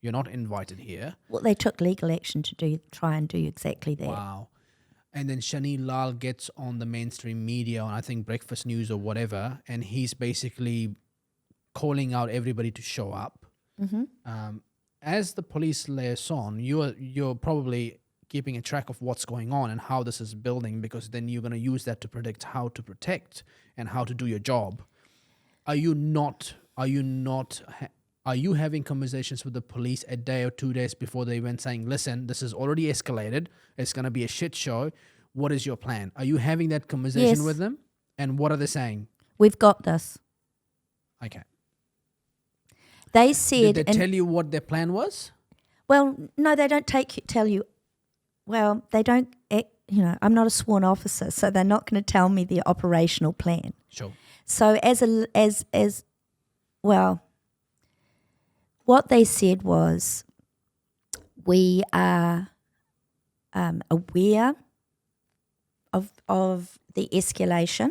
You're not invited here. Well, they took legal action to try and do exactly that. Wow. And then Shani Lal gets on the mainstream media, on I think Breakfast News or whatever, and he's basically calling out everybody to show up. As the police liaison, you're probably keeping a track of what's going on and how this is building, because then you're going to use that to predict how to protect and how to do your job. Are you having conversations with the police a day or 2 days before the event saying, listen, this is already escalated, it's going to be a shit show, what is your plan? Are you having that conversation with them? And what are they saying? We've got this. Okay. They said... Did they tell you what their plan was? Well, no, they don't tell you. Well, they don't, I'm not a sworn officer, so they're not going to tell me the operational plan. Sure. So what they said was, we are aware of the escalation.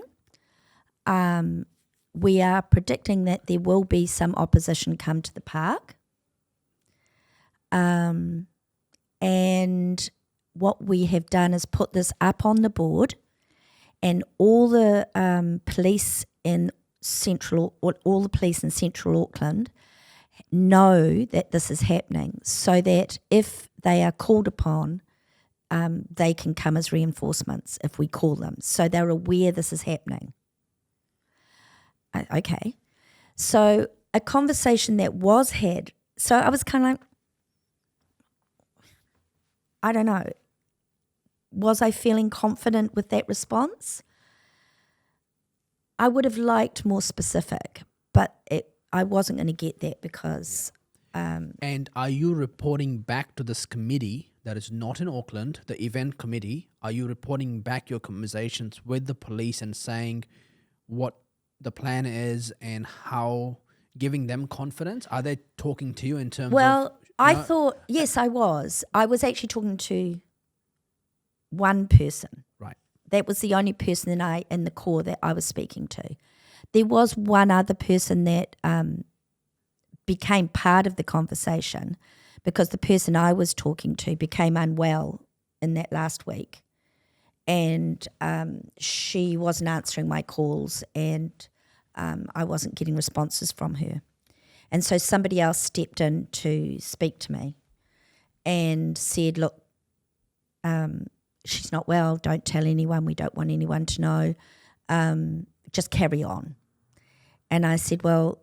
We are predicting that there will be some opposition come to the park. And what we have done is put this up on the board, and all the police in Central Auckland know that this is happening, so that if they are called upon, they can come as reinforcements if we call them. So they're aware this is happening. Okay. So a conversation that was had, so I was kind of like, I don't know, was I feeling confident with that response? I would have liked more specific, but I wasn't going to get that because... and are you reporting back to this committee that is not in Auckland, the event committee? Are you reporting back your conversations with the police and saying what the plan is and how, giving them confidence? Are they talking to you in terms of I No. thought, yes, I was. I was actually talking to one person. Right. That was the only person in the core that I was speaking to. There was one other person that became part of the conversation because the person I was talking to became unwell in that last week. And she wasn't answering my calls and I wasn't getting responses from her. And so somebody else stepped in to speak to me and said, look, she's not well, don't tell anyone, we don't want anyone to know, just carry on. And I said, well,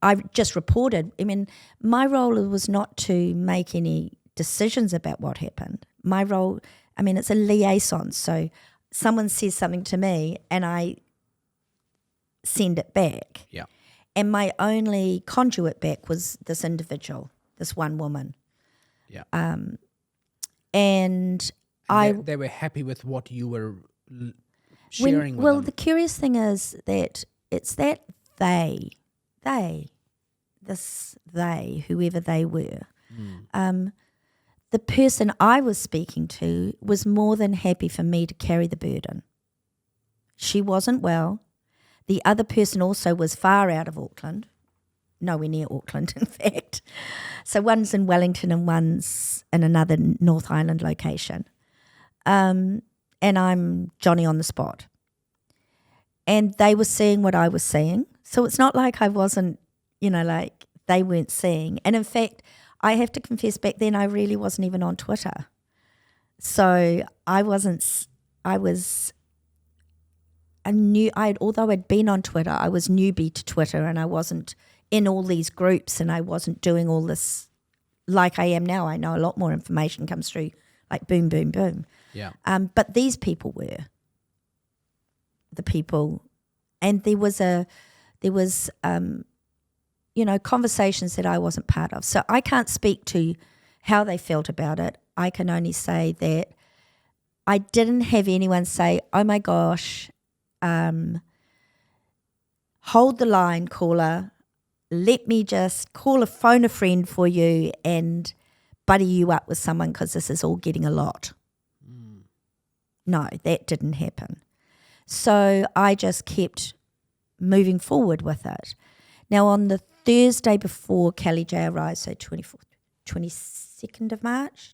I just reported. I mean, my role was not to make any decisions about what happened. My role, I mean, it's a liaison. So someone says something to me and I send it back. Yeah. And my only conduit back was this individual, this one woman. Yeah. And they were happy with what you were sharing with well, them. the curious thing is that it's that whoever they were, the person I was speaking to was more than happy for me to carry the burden. She wasn't well. The other person also was far out of Auckland, nowhere near Auckland, in fact. So one's in Wellington and one's in another North Island location. And I'm Johnny on the spot. And they were seeing what I was seeing. So it's not like I wasn't, like they weren't seeing. And in fact, I have to confess back then I really wasn't even on Twitter. So although I'd been on Twitter, I was newbie to Twitter and I wasn't in all these groups and I wasn't doing all this like I am now. I know a lot more information comes through like boom, boom, boom. Yeah. But these people were the people, and there was conversations that I wasn't part of. So I can't speak to how they felt about it. I can only say that I didn't have anyone say, oh my gosh, hold the line, caller. Let me just phone a friend for you and buddy you up with someone because this is all getting a lot. No, that didn't happen. So I just kept moving forward with it. Now on the Thursday before Kelly J arrived, so 23rd of March,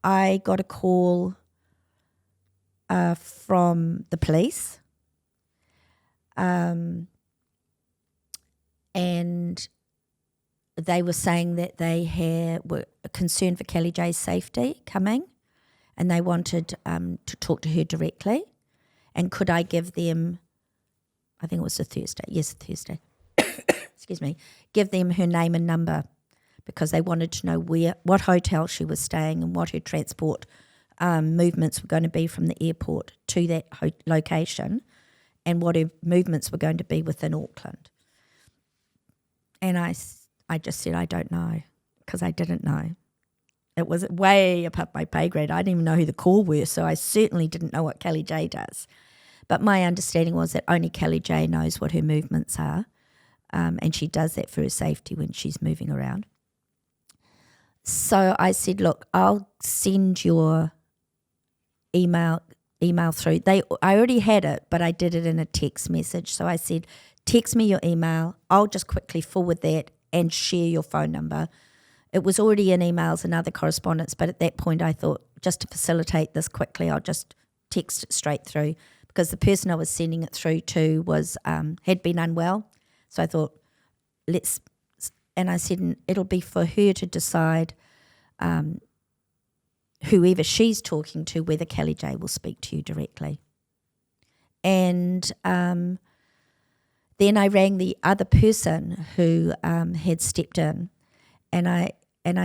I got a call from the police, and they were saying that they were concerned for Kelly J's safety coming, and they wanted to talk to her directly, and could I give them, I think it was a Thursday, excuse me, give them her name and number because they wanted to know what hotel she was staying and what her transport movements were going to be from the airport to that location and what her movements were going to be within Auckland. And I just said, I don't know, because I didn't know. It was way above my pay grade. I didn't even know who the call were, so I certainly didn't know what Kelly J does. But my understanding was that only Kelly J knows what her movements are, and she does that for her safety when she's moving around. So I said, look, I'll send your email through. I already had it, but I did it in a text message. So I said, text me your email. I'll just quickly forward that and share your phone number. It was already in emails and other correspondence, but at that point I thought, just to facilitate this quickly, I'll just text it straight through because the person I was sending it through to was had been unwell. So I thought, and I said, it'll be for her to decide whoever she's talking to, whether Kelly J will speak to you directly. And then I rang the other person who had stepped in, and I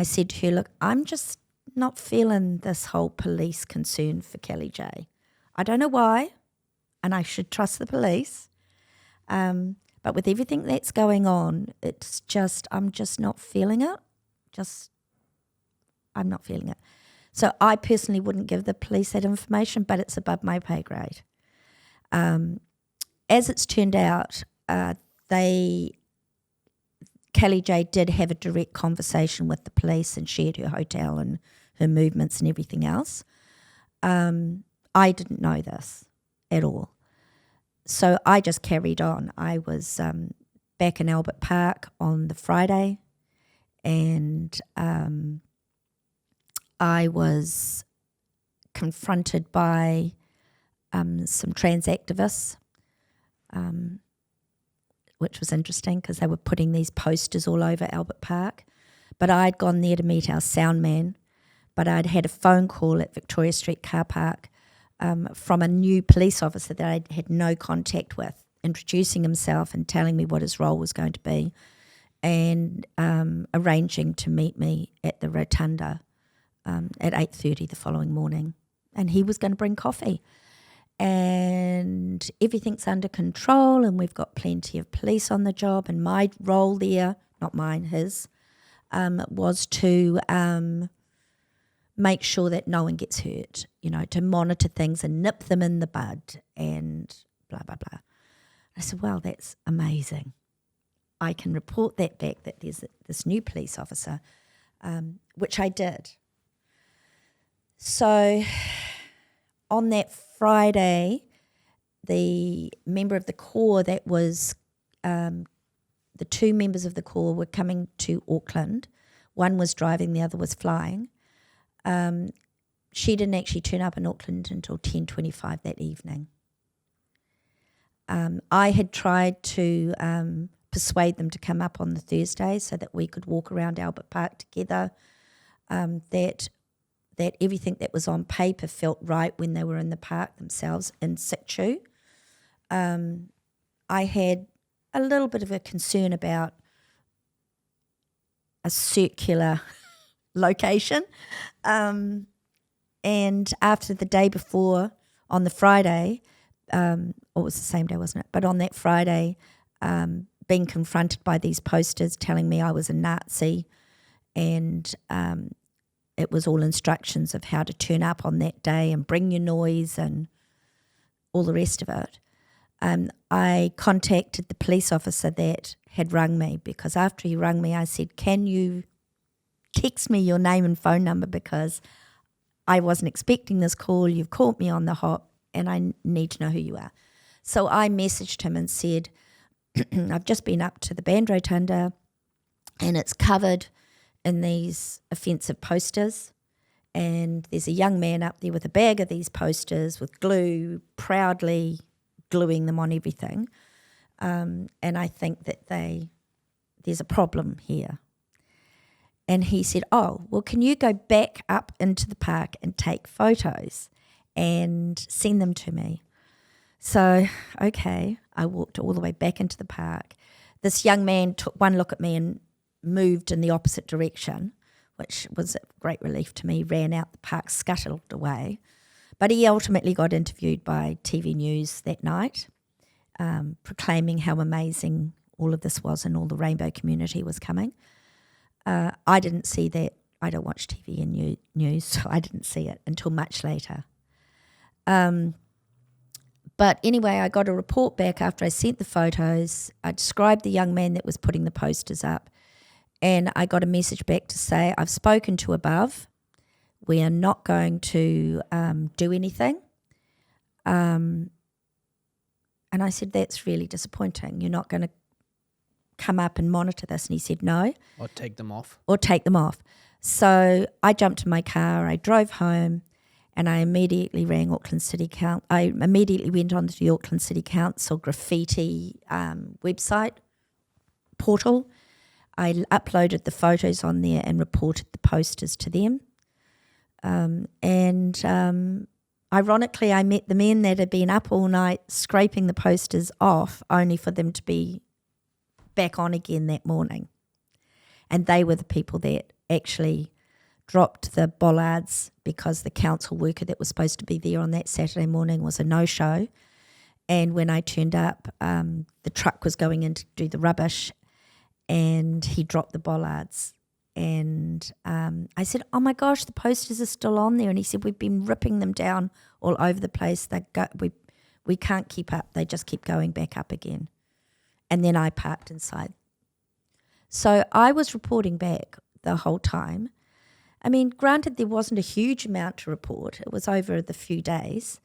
said to her, look, I'm just not feeling this whole police concern for Kelly J. I don't know why, and I should trust the police. But with everything that's going on, I'm just not feeling it. I'm not feeling it. So I personally wouldn't give the police that information, but it's above my pay grade. As it's turned out, Kelly Kelly J did have a direct conversation with the police and shared her hotel and her movements and everything else. I didn't know this at all. So I just carried on. I was back in Albert Park on the Friday, and I was confronted by some trans activists, which was interesting because they were putting these posters all over Albert Park. But I'd gone there to meet our sound man, but I'd had a phone call at Victoria Street car park from a new police officer that I had no contact with, introducing himself and telling me what his role was going to be, and arranging to meet me at the Rotunda at 8:30 the following morning. And he was going to bring coffee. And everything's under control, and we've got plenty of police on the job. And my role there, not mine, his, was to make sure that no one gets hurt, to monitor things and nip them in the bud and blah, blah, blah. I said, well, that's amazing. I can report that back, that there's this new police officer, which I did. So on that Friday, the member of the Corps that was, the two members of the Corps were coming to Auckland. One was driving, the other was flying. She didn't actually turn up in Auckland until 10:25 that evening. I had tried to persuade them to come up on the Thursday so that we could walk around Albert Park together, that everything that was on paper felt right when they were in the park themselves in situ. I had a little bit of a concern about a circular location. And after the day before, on the Friday, or it was the same day, wasn't it? But on that Friday, being confronted by these posters telling me I was a Nazi, and it was all instructions of how to turn up on that day and bring your noise and all the rest of it. I contacted the police officer that had rung me, because after he rung me, I said, can you text me your name and phone number, because I wasn't expecting this call. You've caught me on the hop and I need to know who you are. So I messaged him and said, I've just been up to the Band Rotunda and it's covered in these offensive posters, and there's a young man up there with a bag of these posters with glue, proudly gluing them on everything, and I think that there's a problem here. And he said, oh, well, can you go back up into the park and take photos and send them to me? So, okay, I walked all the way back into the park. This young man took one look at me and moved in the opposite direction, which was a great relief to me, ran out the park, scuttled away. But he ultimately got interviewed by TV News that night, proclaiming how amazing all of this was and all the rainbow community was coming. I didn't see that. I don't watch TV and news, so I didn't see it until much later. But anyway, I got a report back after I sent the photos. I described the young man that was putting the posters up, and I got a message back to say, I've spoken to above. We are not going to do anything. And I said, that's really disappointing. You're not going to come up and monitor this? And he said, no. Or take them off. So I jumped in my car, I drove home, and I immediately rang Auckland City Council. I immediately went on to the Auckland City Council graffiti website portal. I uploaded the photos on there and reported the posters to them. Ironically, I met the men that had been up all night scraping the posters off, only for them to be back on again that morning. And they were the people that actually dropped the bollards, because the council worker that was supposed to be there on that Saturday morning was a no-show. And when I turned up, the truck was going in to do the rubbish, and he dropped the bollards. And I said, oh my gosh, the posters are still on there. And he said, we've been ripping them down all over the place. We can't keep up. They just keep going back up again. And then I parked inside So I was reporting back the whole time. I mean, granted, there wasn't a huge amount to report. It was over the few days.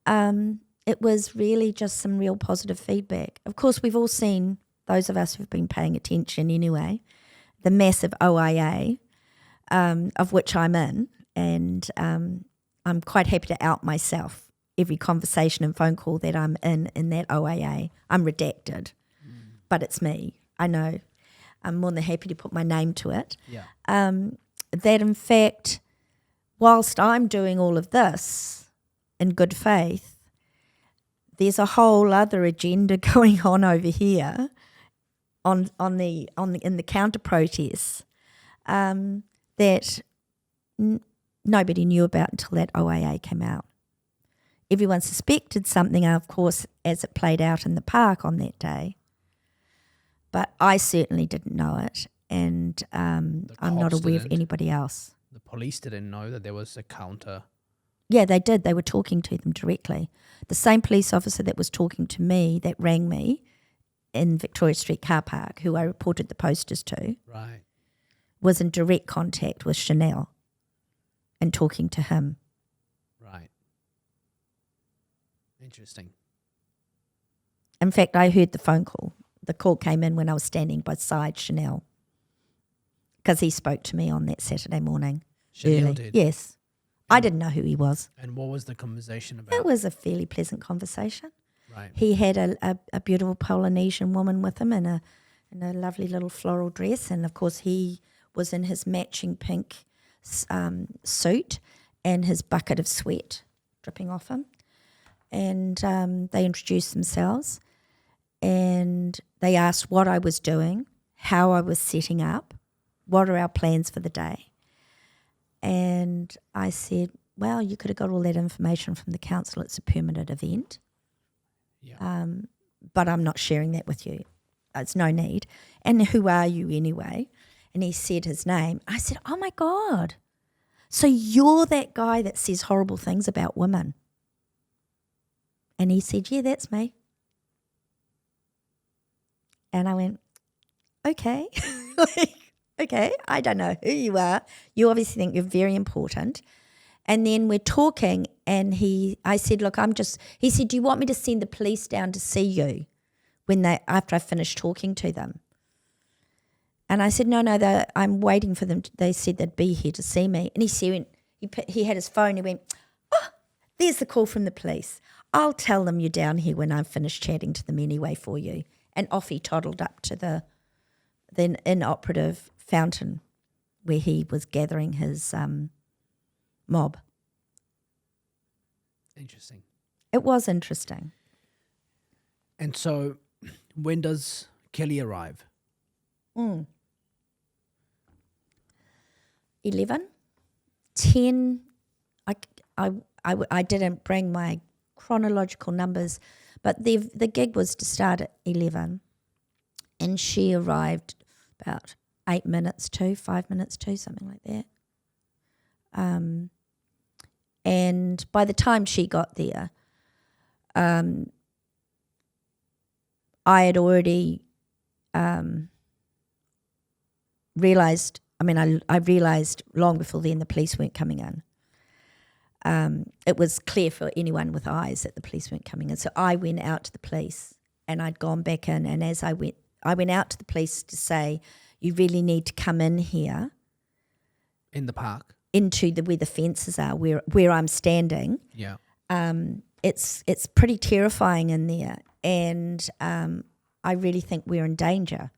It was really just some real positive feedback. Of course, we've all seen, those of us who've been paying attention anyway, the massive OIA, of which I'm in, and I'm quite happy to out myself. Every conversation and phone call that I'm in that OIA, I'm redacted, but it's me. I know. I'm more than happy to put my name to it. Yeah. That in fact, whilst I'm doing all of this in good faith, there's a whole other agenda going on over here in the counter protests that nobody knew about until that OIA came out. Everyone suspected something, of course, as it played out in the park on that day. But I certainly didn't know it, and I'm not aware of anybody else. The police didn't know that there was a counter. Yeah, they did. They were talking to them directly. The same police officer that was talking to me, that rang me in Victoria Street car park, who I reported the posters to, Right. was in direct contact with Chanel and talking to him. Right. Interesting. In fact, I heard the phone call. The call came in when I was standing beside Chanel because he spoke to me on that Saturday morning. Chanel early. did? Yes. I didn't know who he was. And what was the conversation about? It was a fairly pleasant conversation. Right. He had a beautiful Polynesian woman with him in a lovely little floral dress, and of course he was in his matching pink suit and his bucket of sweat dripping off him. And they introduced themselves, and they asked what I was doing, how I was setting up, what are our plans for the day. And I said, well, you could have got all that information from the council. It's a permanent event. Yeah. But I'm not sharing that with you. It's no need. And who are you anyway? And he said his name. I said, oh, my God. So you're that guy that says horrible things about women? And he said, yeah, that's me. And I went, okay. Okay, I don't know who you are. You obviously think you're very important. And then we're talking, and I said, look, he said, do you want me to send the police down to see you after I finished talking to them? And I said, no, I'm waiting for them. They said they'd be here to see me. And he had his phone. He went, oh, there's the call from the police. I'll tell them you're down here when I'm finished chatting to them anyway for you. And off he toddled up to the inoperative fountain where he was gathering his mob. Interesting. It was interesting. And so when does Kelly arrive? 11, 10. I didn't bring my chronological numbers, but the gig was to start at 11, and she arrived about 5 minutes to, something like that. And by the time she got there, I had already realised, I realised long before then the police weren't coming in. It was clear for anyone with eyes that the police weren't coming in. So I went out to the police, and I'd gone back in, and as I went out to the police to say, you really need to come in here. In the park? Into where the fences are, where I'm standing. Yeah. It's pretty terrifying in there, and I really think we're in danger.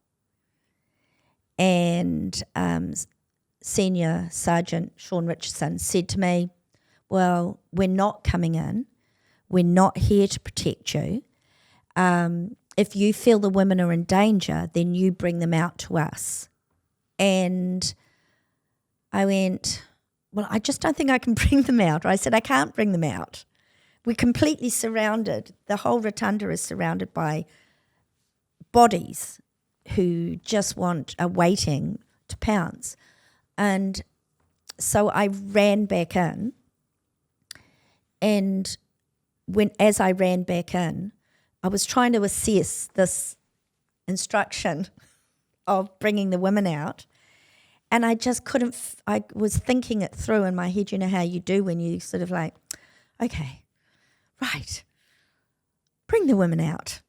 And Senior Sergeant Sean Richardson said to me, well, we're not coming in. We're not here to protect you. If you feel the women are in danger, then you bring them out to us. And I went, well, I just don't think I can bring them out. I said, I can't bring them out. We're completely surrounded. The whole rotunda is surrounded by bodies who just are waiting to pounce. And so I ran back in, and as I ran back in, I was trying to assess this instruction of bringing the women out. And I just couldn't, I was thinking it through in my head. You know how you do when you sort of like, okay, right, bring the women out.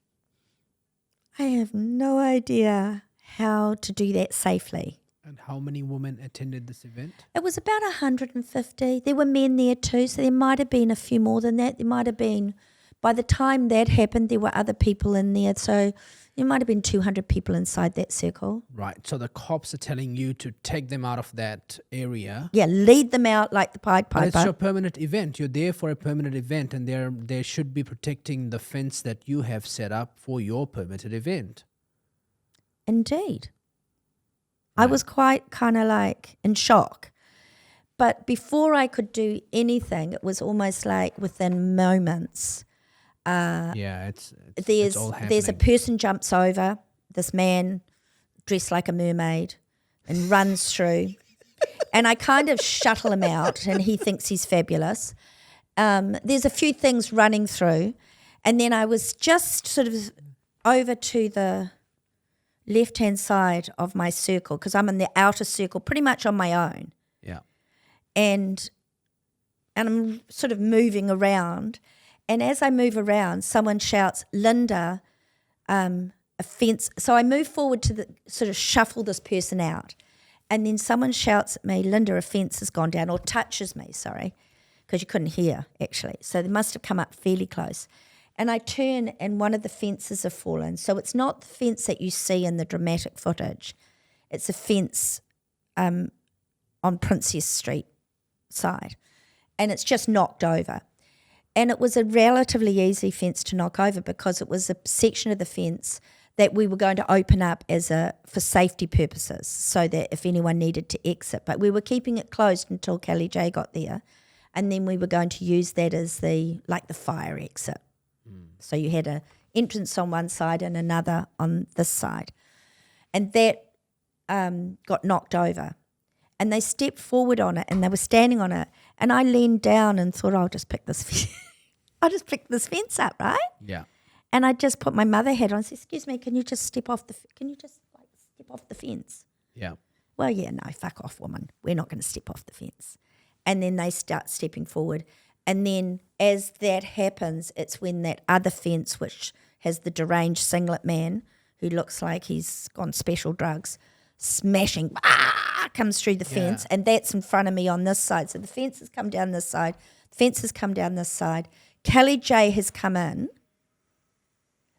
I have no idea how to do that safely. And how many women attended this event? It was about 150. There were men there too, so there might have been a few more than that. There might have been, by the time that happened, there were other people in there. So there might have been 200 people inside that circle. Right. So the cops are telling you to take them out of that area. Yeah, lead them out like the Pied But it's Piper. your permanent event. You're there for a permanent event, and they should be protecting the fence that you have set up for your permitted event. Indeed. I was quite kind of like in shock. But before I could do anything, it was almost like within moments. It's all happening. There's a person jumps over, this man dressed like a mermaid, and runs through. And I kind of shuttle him out, and he thinks he's fabulous. There's a few things running through. And then I was just sort of over to the left-hand side of my circle, because I'm in the outer circle pretty much on my own. Yeah. And I'm sort of moving around. And as I move around, someone shouts, Linda, a fence. So I move forward to sort of shuffle this person out. And then someone shouts at me, Linda, a fence has gone down, or touches me, sorry, because you couldn't hear, actually. So they must have come up fairly close. And I turn and one of the fences have fallen. So it's not the fence that you see in the dramatic footage. It's a fence on Princess Street side. And it's just knocked over. And it was a relatively easy fence to knock over because it was a section of the fence that we were going to open up for safety purposes, so that if anyone needed to exit. But we were keeping it closed until Kelly J got there. And then we were going to use that as the fire exit. So you had an entrance on one side and another on this side. And that got knocked over. And they stepped forward on it and they were standing on it. And I leaned down and thought, I'll just pick this fence up, right? Yeah. And I just put my mother hat on and said, excuse me, can you just step off the fence? Yeah. Well, yeah, no, fuck off, woman. We're not going to step off the fence. And then they start stepping forward. And then as that happens, it's when that other fence, which has the deranged singlet man who looks like he's on special drugs, smashing, comes through the fence. And that's in front of me on this side. So the fence has come down this side. The fence has come down this side. Kelly J has come in.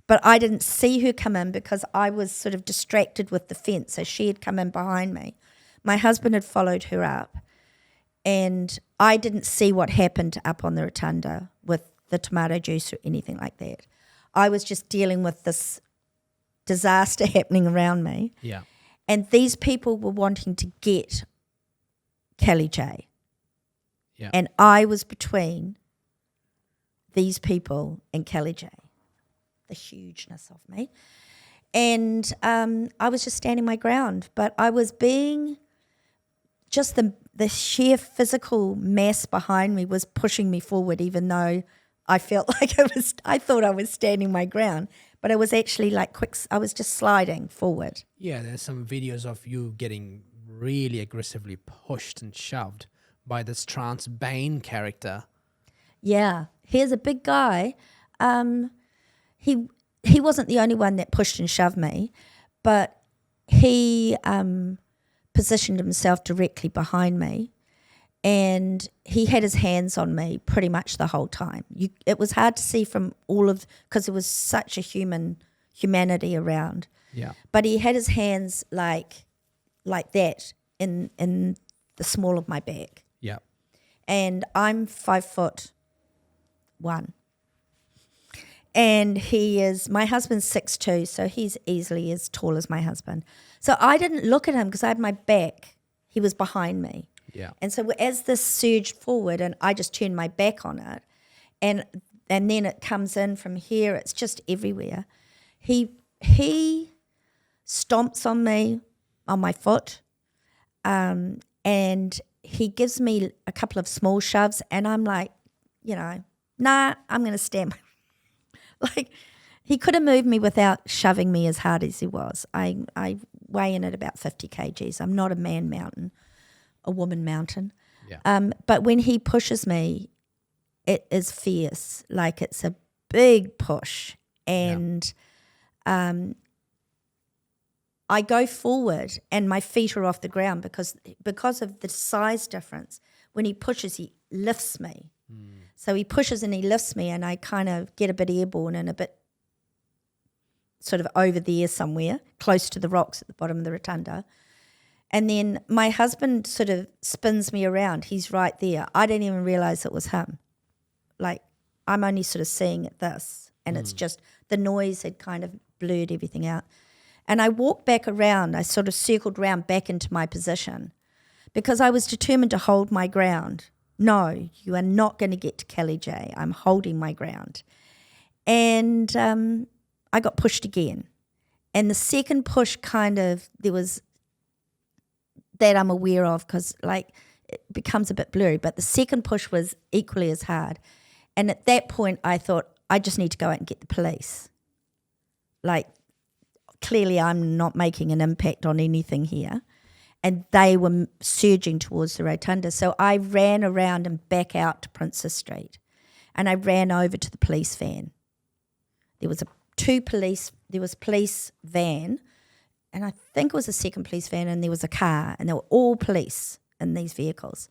But I didn't see her come in because I was sort of distracted with the fence. So she had come in behind me. My husband had followed her up. And I didn't see what happened up on the rotunda with the tomato juice or anything like that. I was just dealing with this disaster happening around me. Yeah. And these people were wanting to get Kelly J. Yeah. And I was between these people and Kelly J. The hugeness of me. And I was just standing my ground. But I was being just the sheer physical mass behind me was pushing me forward, even though I felt like I thought I was standing my ground, but I was actually I was just sliding forward. Yeah, there's some videos of you getting really aggressively pushed and shoved by this trans Bane character. Yeah, here's a big guy. He wasn't the only one that pushed and shoved me, but he positioned himself directly behind me, and he had his hands on me pretty much the whole time. It was hard to see from because there was such a humanity around. Yeah. But he had his hands like that in the small of my back. Yeah. And I'm 5'1", and my husband's 6'2", so he's easily as tall as my husband. So I didn't look at him because I had my back. He was behind me. Yeah. And so as this surged forward and I just turned my back on it, and then it comes in from here, it's just everywhere. He stomps on me, on my foot, and he gives me a couple of small shoves, and I'm like, nah, I'm going to stand. Like, he could have moved me without shoving me as hard as he was. I weigh in at about 50 kgs. I'm not a man mountain, a woman mountain. Yeah. But when he pushes me, it is fierce. Like it's a big push. And I go forward and my feet are off the ground because of the size difference. When he pushes, he lifts me. So he pushes and he lifts me, and I kind of get a bit airborne and a bit sort of over there somewhere, close to the rocks at the bottom of the rotunda. And then my husband sort of spins me around. He's right there. I didn't even realise it was him. Like, I'm only sort of seeing it this, and it's just the noise had kind of blurred everything out. And I walked back around. I sort of circled round back into my position because I was determined to hold my ground. No, you are not going to get to Kelly J. I'm holding my ground. And I got pushed again. And the second push there was that I'm aware of because like it becomes a bit blurry, but the second push was equally as hard. And at that point I thought, I just need to go out and get the police. Like, clearly I'm not making an impact on anything here. And they were surging towards the rotunda. So I ran around and back out to Princess Street. And I ran over to the police van. There was police van, and I think it was a second police van, and there was a car, and they were all police in these vehicles.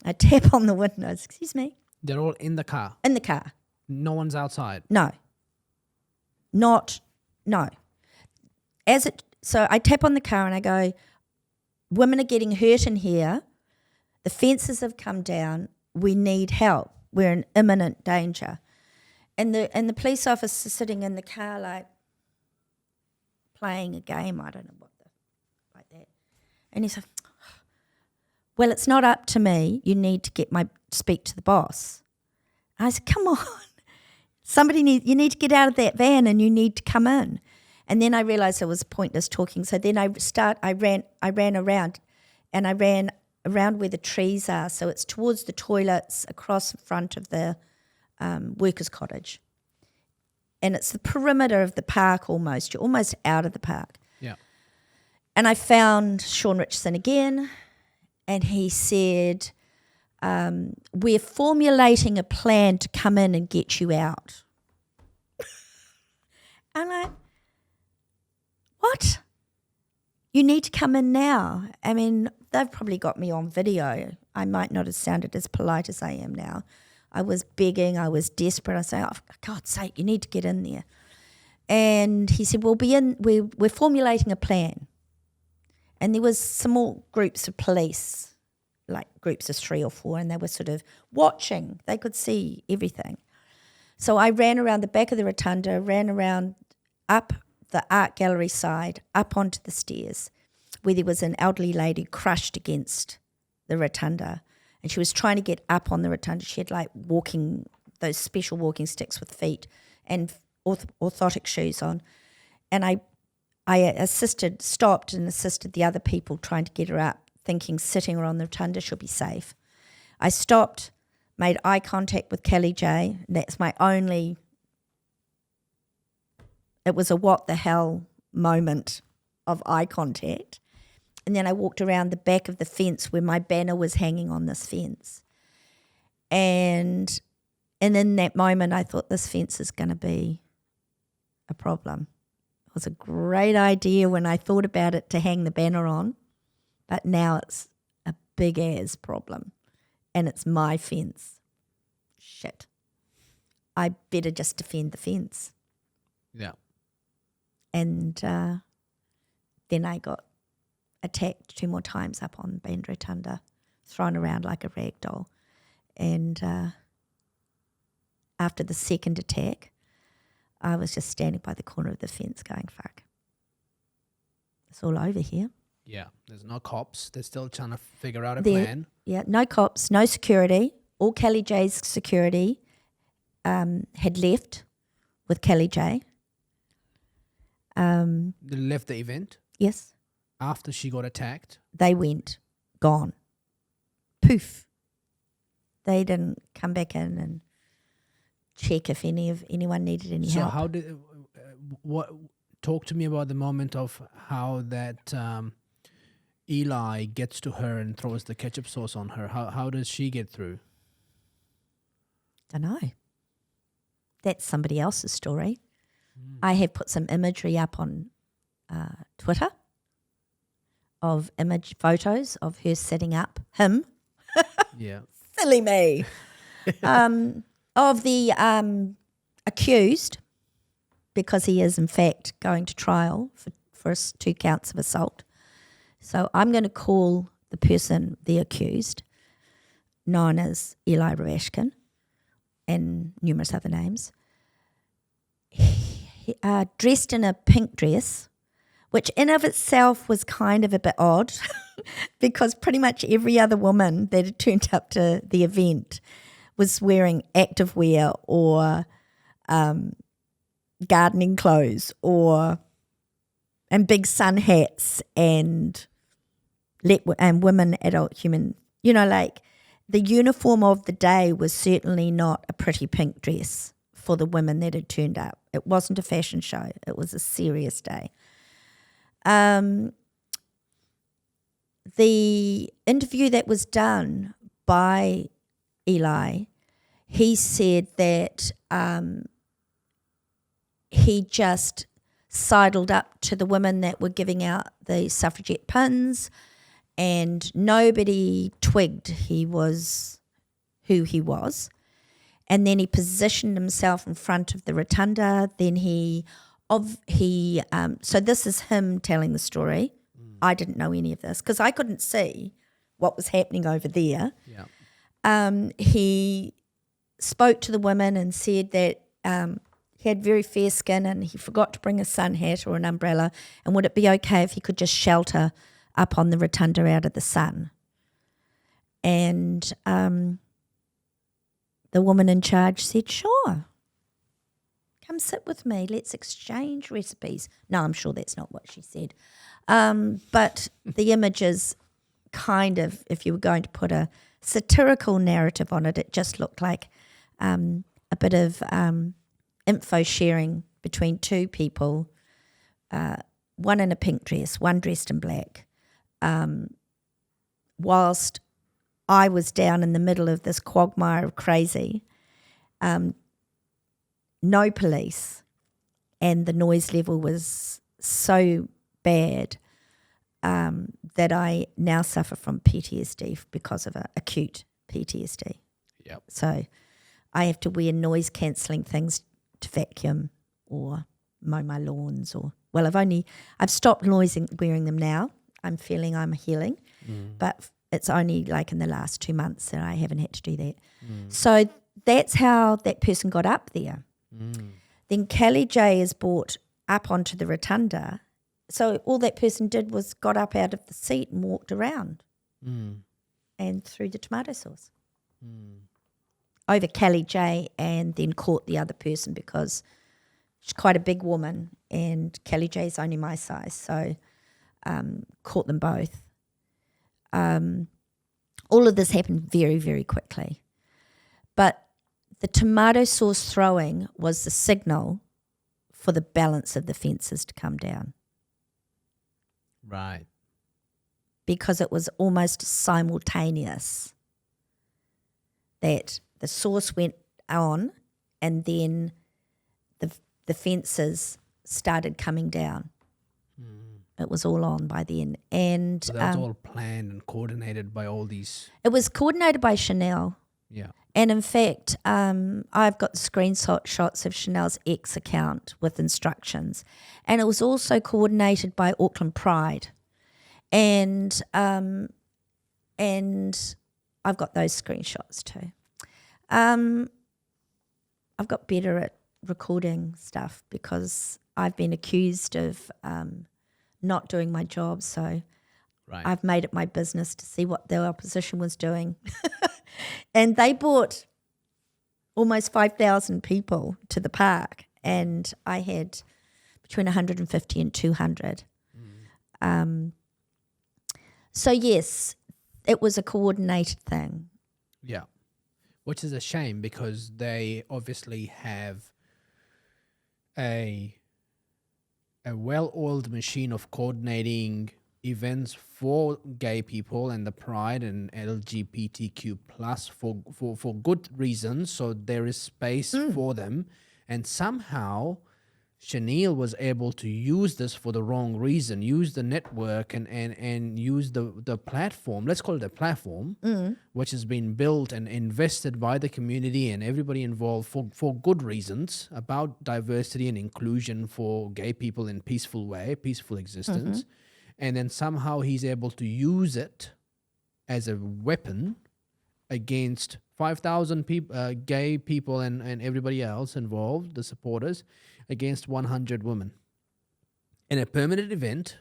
I tap on the windows, excuse me. They're all in the car? In the car. No one's outside? No. No. So I tap on the car and I go, women are getting hurt in here. The fences have come down. We need help. We're in imminent danger. And the police officer sitting in the car like playing a game, I don't know like that. And he's like, well, it's not up to me. You need to speak to the boss. And I said, come on. You need to get out of that van and you need to come in. And then I realised it was pointless talking. So then I ran around, and I ran around where the trees are. So it's towards the toilets, across the front of the workers' cottage. And it's the perimeter of the park almost. You're almost out of the park. Yeah. And I found Sean Richardson again, and he said, we're formulating a plan to come in and get you out. I'm like, what? You need to come in now. I mean, they've probably got me on video. I might not have sounded as polite as I am now. I was begging. I was desperate. I said, oh, for God's sake, you need to get in there. And he said, we're formulating a plan. And there was some more groups of police, like groups of 3 or 4, and they were sort of watching. They could see everything. So I ran around the back of the rotunda, ran around up the art gallery side, up onto the stairs, where there was an elderly lady crushed against the rotunda, and she was trying to get up on the rotunda. She had like those special walking sticks with feet and orthotic shoes on, and I stopped and assisted the other people trying to get her up, thinking sitting her on the rotunda she'll be safe. I stopped, made eye contact with Kelly J, and that's my only. It was a what the hell moment of eye contact. And then I walked around the back of the fence where my banner was hanging on this fence. And in that moment, I thought this fence is going to be a problem. It was a great idea when I thought about it to hang the banner on, but now it's a big-ass problem, and it's my fence. Shit. I better just defend the fence. Yeah. And then I got attacked 2 more times up on Bend Rotunda, thrown around like a rag doll. And after the second attack, I was just standing by the corner of the fence going, fuck, it's all over here. Yeah, there's no cops. They're still trying to figure out a plan. Yeah, no cops, no security. All Kelly J's security had left with Kelly J. They left the event? Yes. After she got attacked? They went, gone. Poof. They didn't come back in and check if anyone needed any help. So how did, talk to me about the moment of how that Eli gets to her and throws the ketchup sauce on her. How does she get through? Don't know. That's somebody else's story. I have put some imagery up on Twitter of photos of her setting up him. Yeah. Silly me. Of the accused, because he is in fact going to trial for 2 counts of assault. So I'm going to call the person the accused, known as Eli Ravashkin, and numerous other names. He, dressed in a pink dress, which in of itself was kind of a bit odd because pretty much every other woman that had turned up to the event was wearing activewear or gardening clothes and big sun hats and women, adult human, like the uniform of the day was certainly not a pretty pink dress for the women that had turned up. It wasn't a fashion show. It was a serious day. The interview that was done by Eli, he said that he just sidled up to the women that were giving out the suffragette pins, and nobody twigged he was who he was. And then he positioned himself in front of the rotunda. Then so this is him telling the story. I didn't know any of this because I couldn't see what was happening over there. Yeah. He spoke to the women and said that he had very fair skin and he forgot to bring a sun hat or an umbrella, and would it be okay if he could just shelter up on the rotunda out of the sun? And the woman in charge said, sure, come sit with me, let's exchange recipes. No, I'm sure that's not what she said. But the images kind of, if you were going to put a satirical narrative on it, it just looked like a bit of info sharing between 2 people, one in a pink dress, one dressed in black, whilst I was down in the middle of this quagmire of crazy, no police, and the noise level was so bad that I now suffer from PTSD because of acute PTSD. Yep. So I have to wear noise cancelling things to vacuum or mow my lawns, I've stopped wearing them now. I'm feeling I'm healing, but it's only like in the last 2 months that I haven't had to do that. So that's how that person got up there. Then Kelly J is brought up onto the rotunda. So all that person did was got up out of the seat and walked around and threw the tomato sauce over Kelly J, and then caught the other person because she's quite a big woman and Kelly J is only my size. So caught them both. All of this happened very, very quickly. But the tomato sauce throwing was the signal for the balance of the fences to come down. Right. Because it was almost simultaneous that the sauce went on and then the fences started coming down. It was all on by then. And so that was all planned and coordinated by all these. It was coordinated by Chanel. Yeah. And in fact, I've got screenshots of Chanel's X account with instructions. And it was also coordinated by Auckland Pride. And I've got those screenshots too. I've got better at recording stuff because I've been accused of not doing my job. So right. I've made it my business to see what the opposition was doing. And they brought almost 5,000 people to the park, and I had between 150 and 200. So yes, it was a coordinated thing. Yeah, which is a shame because they obviously have a a well-oiled machine of coordinating events for gay people and the pride and LGBTQ plus for good reasons. So there is space for them. And somehow Chanel was able to use this for the wrong reason, use the network and use the platform, let's call it a platform, which has been built and invested by the community and everybody involved for good reasons about diversity and inclusion for gay people in peaceful way, peaceful existence. And then somehow he's able to use it as a weapon against 5,000 gay people and everybody else involved, the supporters, against 100 women. In a permanent event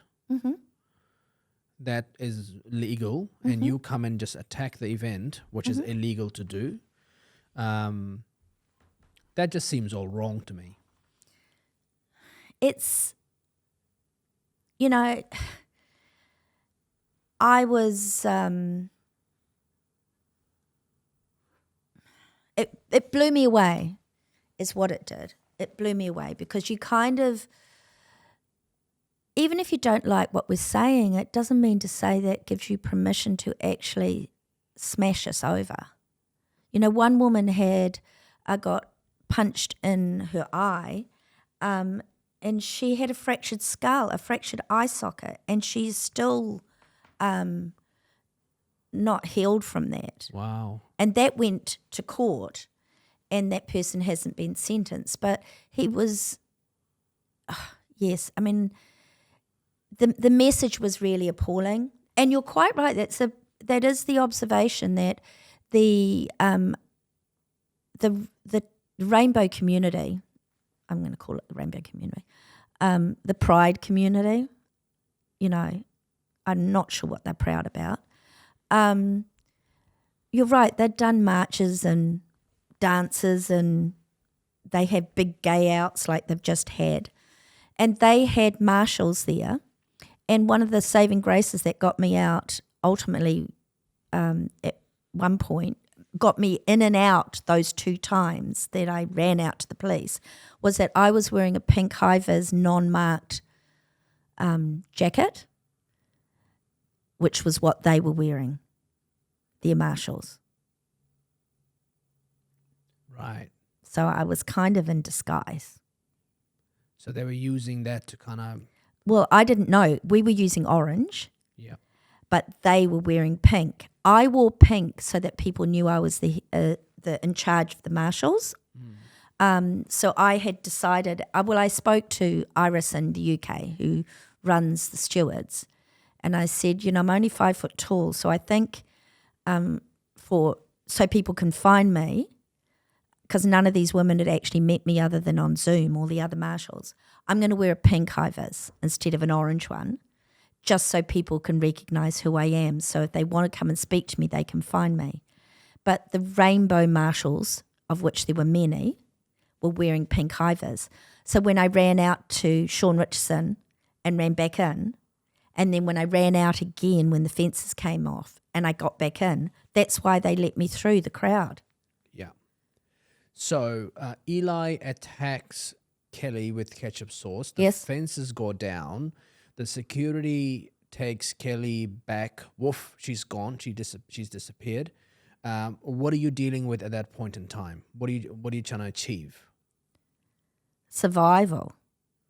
that is legal, and you come and just attack the event, which is illegal to do, that just seems all wrong to me. It's, you know, I was, it blew me away is what it did. It blew me away because you kind of, even if you don't like what we're saying, it doesn't mean to say that gives you permission to actually smash us over. You know, one woman got punched in her eye, and she had a fractured skull, a fractured eye socket, and she's still not healed from that. Wow. And that went to court, and that person hasn't been sentenced. But he was, yes, I mean, the message was really appalling. And you're quite right, that is the observation that the rainbow community, I'm going to call it the rainbow community, the pride community, you know, I'm not sure what they're proud about. You're right, they've done marches and dances and they have big gay outs like they've just had. And they had marshals there. And one of the saving graces that got me out ultimately at one point, got me in and out those 2 times that I ran out to the police, was that I was wearing a pink high-vis non-marked jacket, which was what they were wearing, their marshals. Right. So I was kind of in disguise. So they were using that to kind of... Well, I didn't know. We were using orange. Yeah. But they were wearing pink. I wore pink so that people knew I was the in charge of the marshals. So I had decided, I spoke to Iris in the UK who runs the stewards, and I said, you know, I'm only 5 foot tall, so I think so people can find me, because none of these women had actually met me other than on Zoom, all the other marshals, I'm going to wear a pink high-vis instead of an orange one, just so people can recognise who I am. So if they want to come and speak to me, they can find me. But the rainbow marshals, of which there were many, were wearing pink high-vis. So when I ran out to Sean Richardson and ran back in, and then when I ran out again when the fences came off and I got back in, that's why they let me through the crowd. Yeah. So Eli attacks Kelly with ketchup sauce. The fences go down. The security takes Kelly back. Woof, she's gone. She's disappeared. What are you dealing with at that point in time? What are you trying to achieve? Survival.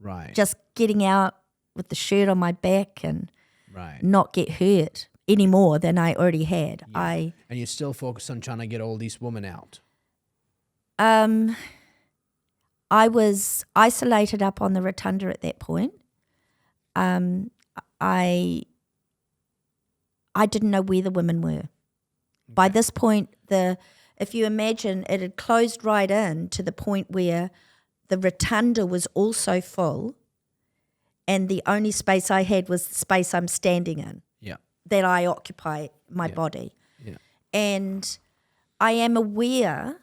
Right. Just getting out with the shirt on my back and right. not get hurt any more than I already had. Yeah. And you're still focused on trying to get all these women out. I was isolated up on the rotunda at that point. I didn't know where the women were. Okay. By this point, if you imagine, it had closed right in to the point where the rotunda was also full, and the only space I had was the space I'm standing in. Yeah. That I occupy my body. Yeah. And I am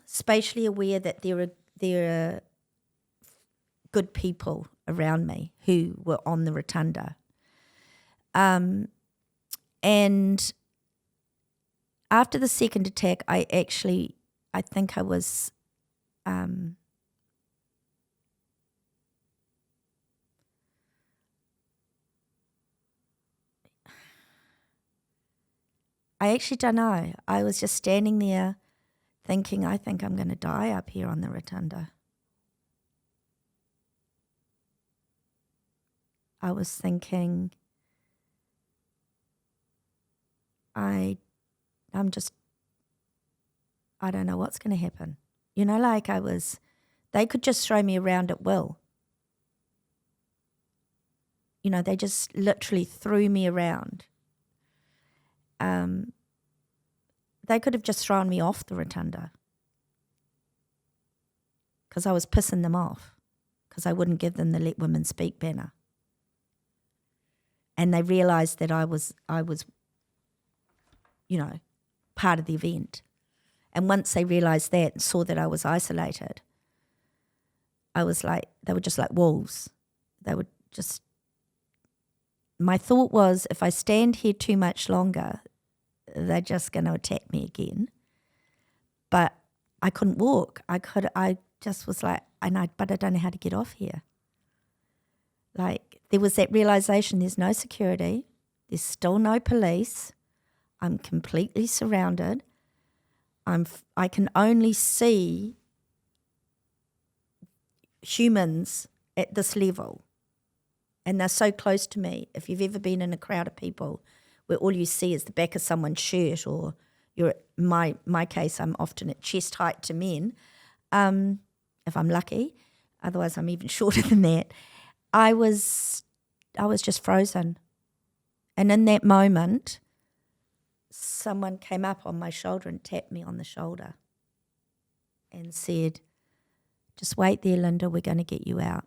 spatially aware that there are good people around me who were on the rotunda. And after the second attack, I think I was I actually don't know. I was just standing there thinking, I think I'm going to die up here on the rotunda. I was thinking, I don't know what's going to happen. Like they could just throw me around at will. They just literally threw me around. They could have just thrown me off the rotunda because I was pissing them off because I wouldn't give them the Let Women Speak banner. And they realised that I was, part of the event. And once they realised that and saw that I was isolated, they were just like wolves. My thought was, if I stand here too much longer, they're just going to attack me again. But I couldn't walk. I just was like, but I don't know how to get off here. Like, there was that realisation, there's no security, there's still no police, I'm completely surrounded, I can only see humans at this level, and they're so close to me. If you've ever been in a crowd of people where all you see is the back of someone's shirt, or my case, I'm often at chest height to men, if I'm lucky, otherwise I'm even shorter than that. I was just frozen. And in that moment, someone came up on my shoulder and tapped me on the shoulder and said, "Just wait there, Linda, we're going to get you out."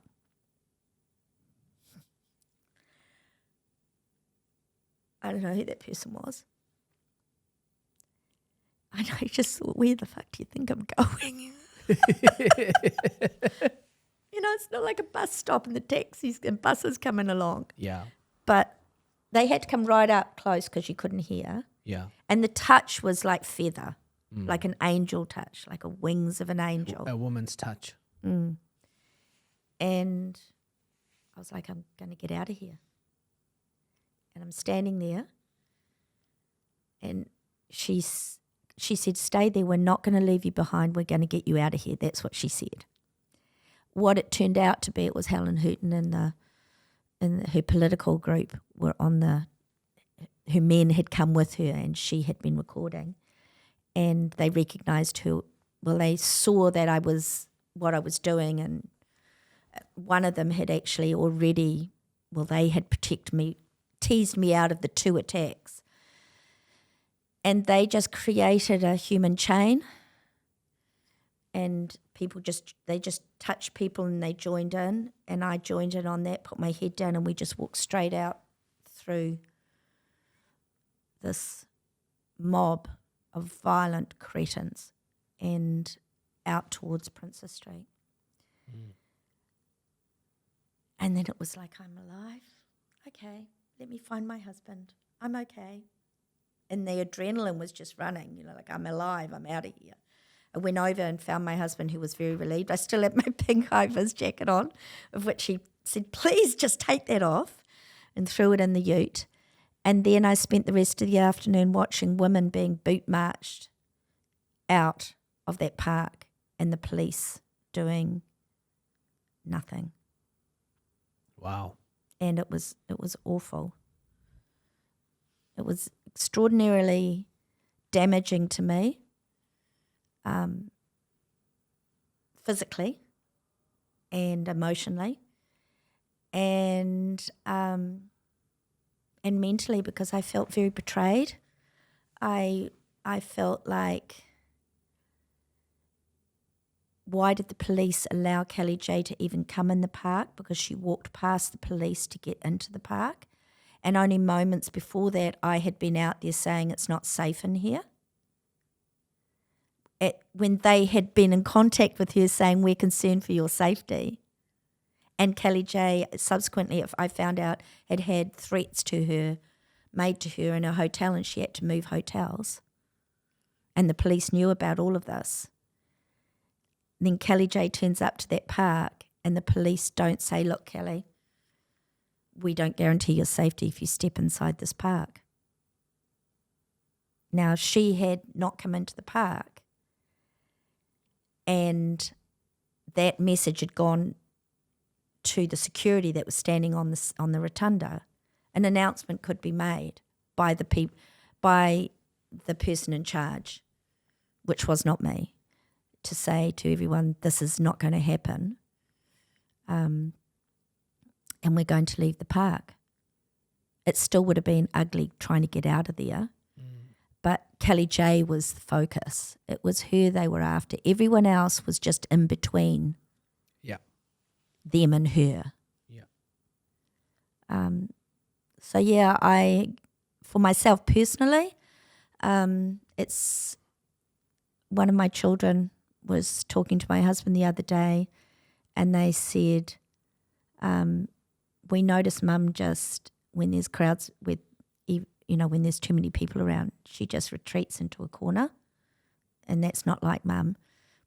I don't know who that person was. I just thought, where the fuck do you think I'm going? It's not like a bus stop and the taxis and buses coming along. Yeah. But they had to come right up close because you couldn't hear. Yeah. And the touch was like feather, like an angel touch, like a wings of an angel. A woman's touch. And I was like, I'm going to get out of here. And I'm standing there. And she said, "Stay there. We're not going to leave you behind. We're going to get you out of here." That's what she said. What it turned out to be, it was Helen Hooton and her political group were her men had come with her and she had been recording, and they recognised her. Well, they saw that what I was doing, and one of them had actually already, they had teased me out of the 2 attacks, and they just created a human chain. And they just touched people and they joined in, and I joined in on that, put my head down, and we just walked straight out through this mob of violent cretins and out towards Princess Street. And then it was like, I'm alive. Okay, let me find my husband. I'm okay. And the adrenaline was just running, like, I'm alive, I'm out of here. I went over and found my husband, who was very relieved. I still had my pink high-vis jacket on, of which he said, "Please just take that off," and threw it in the ute. And then I spent the rest of the afternoon watching women being boot marched out of that park and the police doing nothing. Wow. And it was awful. It was extraordinarily damaging to me. Physically and emotionally and mentally, because I felt very betrayed. I felt like, why did the police allow Kelly J to even come in the park? Because she walked past the police to get into the park, and only moments before that I had been out there saying it's not safe in here. When they had been in contact with her saying, "We're concerned for your safety." And Kelly J subsequently, if I found out, had threats made to her in a hotel, and she had to move hotels. And the police knew about all of this. Then Kelly J turns up to that park and the police don't say, "Look, Kelly, we don't guarantee your safety if you step inside this park." Now, she had not come into the park, and that message had gone to the security that was standing on the rotunda. An announcement could be made by the person in charge, which was not me, to say to everyone, this is not going to happen, and we're going to leave the park. It still would have been ugly trying to get out of there, but Kelly J was the focus. It was her they were after. Everyone else was just in between them and her. So yeah, for myself personally, it's one of my children was talking to my husband the other day, and they said, we notice Mum just, when there's crowds, when there's too many people around, she just retreats into a corner, and that's not like Mum.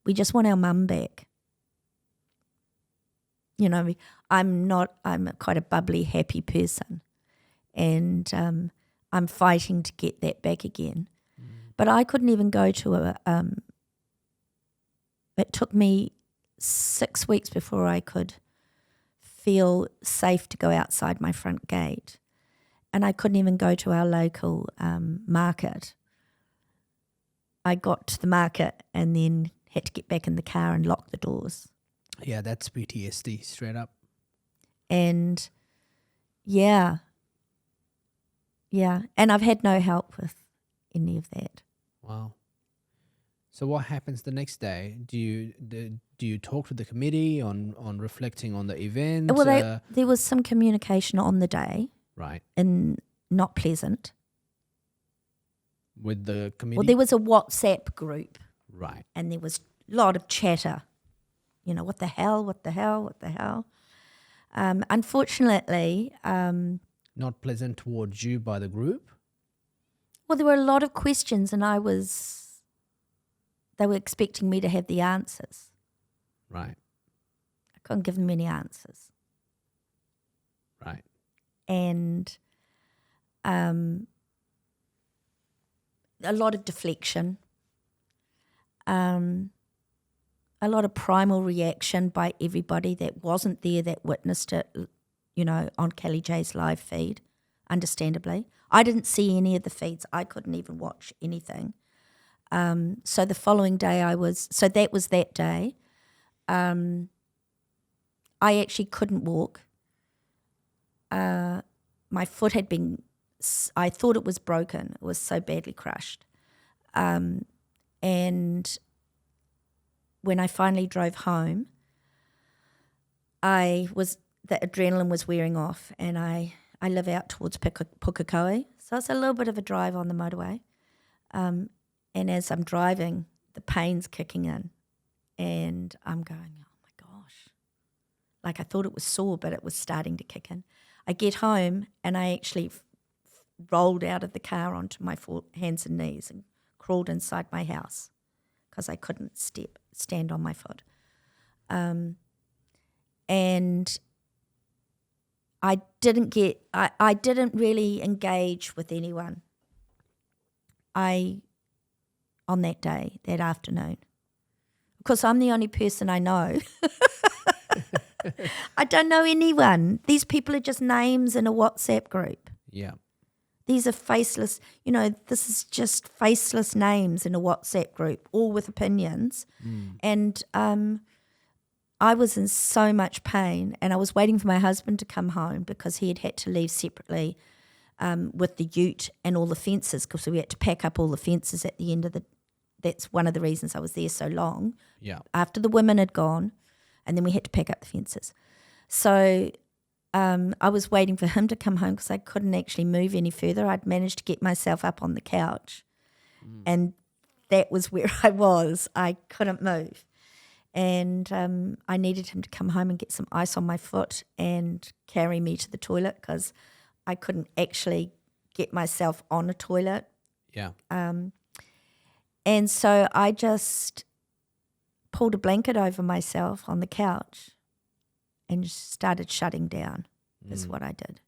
We just want our Mum back. I'm quite a bubbly, happy person, and I'm fighting to get that back again. But I couldn't even go to it took me 6 weeks before I could feel safe to go outside my front gate. And I couldn't even go to our local market. I got to the market and then had to get back in the car and lock the doors. Yeah, that's PTSD, straight up. And yeah. And I've had no help with any of that. Wow. So what happens the next day? Do you talk to the committee on reflecting on the event? Well, there was some communication on the day. Right. And not pleasant. With the committee? Well, there was a WhatsApp group. Right. And there was a lot of chatter. What the hell? Unfortunately... not pleasant towards you by the group? Well, there were a lot of questions, and they were expecting me to have the answers. Right. I couldn't give them any answers. Right. And a lot of deflection, a lot of primal reaction by everybody that wasn't there, that witnessed it, on Kelly J's live feed, understandably. I didn't see any of the feeds. I couldn't even watch anything. So the following day that was that day. I actually couldn't walk. My foot had been, I thought it was broken. It was so badly crushed. And when I finally drove home, the adrenaline was wearing off, and I live out towards Pukekohe, so it's a little bit of a drive on the motorway. And as I'm driving, the pain's kicking in, and I'm going, oh my gosh. Like, I thought it was sore, but it was starting to kick in. I get home, and I actually rolled out of the car onto my hands and knees and crawled inside my house because I couldn't stand on my foot. And I didn't really engage with anyone on that day, that afternoon. Because I'm the only person I know. I don't know anyone. These people are just names in a WhatsApp group. Yeah. These are faceless, this is just faceless names in a WhatsApp group, all with opinions. And I was in so much pain, and I was waiting for my husband to come home because he had to leave separately with the ute and all the fences, because we had to pack up all the fences at the end of that's one of the reasons I was there so long. Yeah. After the women had gone, and then we had to pack up the fences. So I was waiting for him to come home because I couldn't actually move any further. I'd managed to get myself up on the couch, and that was where I was. I couldn't move. And I needed him to come home and get some ice on my foot and carry me to the toilet because I couldn't actually get myself on a toilet. Yeah. And so I just pulled a blanket over myself on the couch and started shutting down, is what I did.